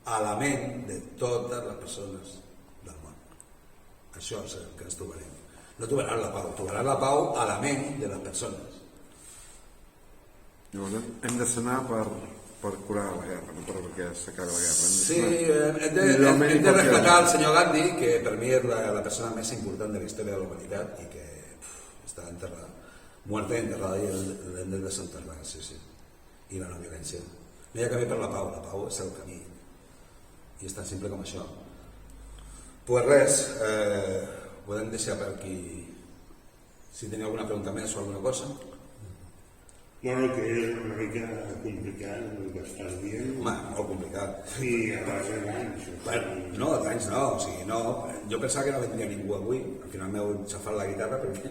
a la ment de totes les persones del món. Això és el que ens trobarem. No trobaràs la pau, trobaràs la pau a la ment de les persones. Llavors hem de sanar per curar la guerra, no perquè s'acabi la guerra. Sí, hem de respectar el senyor Gandhi, que per mi és la persona més important de la història de la humanitat i que està enterrada, muerta i enterrada, i l'hem de desenterrar, sí. I la no violència. No hi ha camí per la pau és el camí. I és tan simple com això. Pues res, podem deixar per aquí si teniu alguna pregunta més o alguna cosa. Bueno, que és una mica complicat el que estàs dient. Home, molt complicat. I a base d'anys. Bueno, no, d'anys no, o sigui, no. Jo pensava que no vindria ningú avui, al final m'heu xafat la guitarra perquè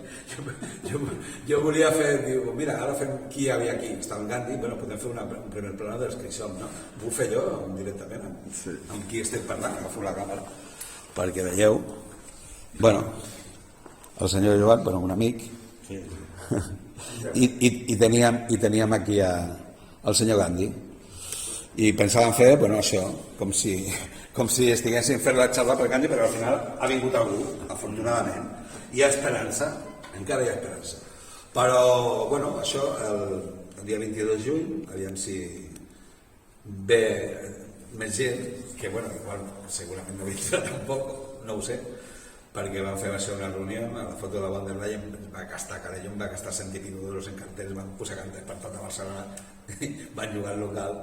jo volia fer, diu, mira, ara fem qui hi havia aquí, estava en Gandhi, bueno, podem fer un primer plano dels que hi som, no? Vull fer jo directament amb qui estic parlant, agafo la càmera, perquè veieu, bueno, el senyor Joan, bueno, un amic, Sí. i teníem aquí el senyor Gandhi i pensàvem fer, bueno, això com si estiguéssim fent la xarra per Gandhi, però al final ha vingut algú, afortunadament. Hi ha esperança, encara hi ha esperança, però bueno, això el dia 22 de juny, aviam si ve més gent, que bueno, igual segurament no vindrà tampoc, no ho sé, perquè van fer una reunió, a la foto de la von der Leyen va gastar Carellón, va gastar 100 i pico d'euros en cartells, van posar cartells per tota Barcelona, van jugar al local,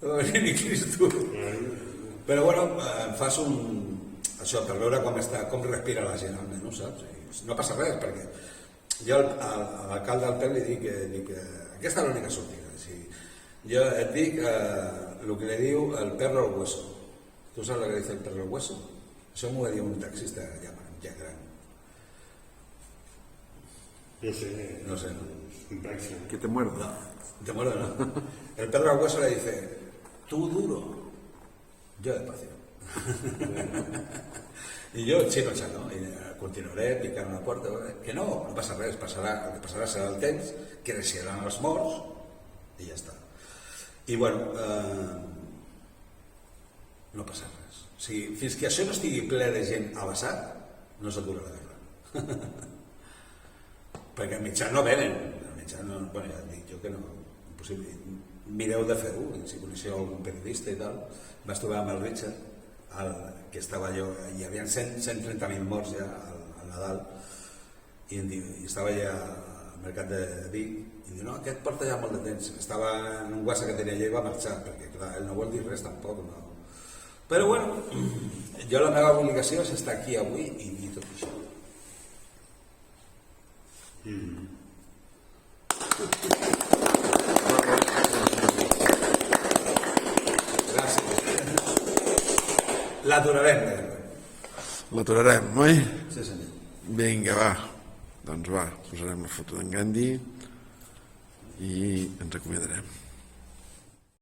no va venir ni Cristo. Però bueno, fas això per veure com respira la gent, almenys, saps? No passa res, perquè jo a l'alcalde del PEP li dic que aquesta és l'única sortida. Jo et dic el que li diu el perro al hueso. Tu saps el que dice el perro al hueso? Això m'ho va dir un taxista ja gran. No sé. No. Que te muerdo. No, te muerdo no. El perro al hueso le dice, tú duro, yo despacio. I jo xino, no? I continuaré picant una porta, que no passa res, el que passarà serà el temps, creixeran els morts i ja està. I bueno, no passa res. O sigui, fins que això no estigui ple de gent a vessar, no s'atura la guerra. perquè els mitjans no venen, els mitjans no, bueno, ja et dic jo que no, impossible. Mireu de fer-ho, si coneixeu algun periodista i tal. Vaig trobar amb el Richard, que estava allò, hi havia 130.000 morts ja al Nadal, i estava allà al mercat de Vic, i diu, no, aquest porta ja molt de temps. Estava en un guassa que tenia allà i va marxar, perquè clar, ell no vol dir res tampoc, no. Però bueno, jo la meva obligació és estar aquí avui i dir tot això. Gràcies. L'aturarem. L'aturarem, oi? Sí, senyor. Vinga, va. Doncs va, posarem la foto d'en Gandhi i ens acomiadarem.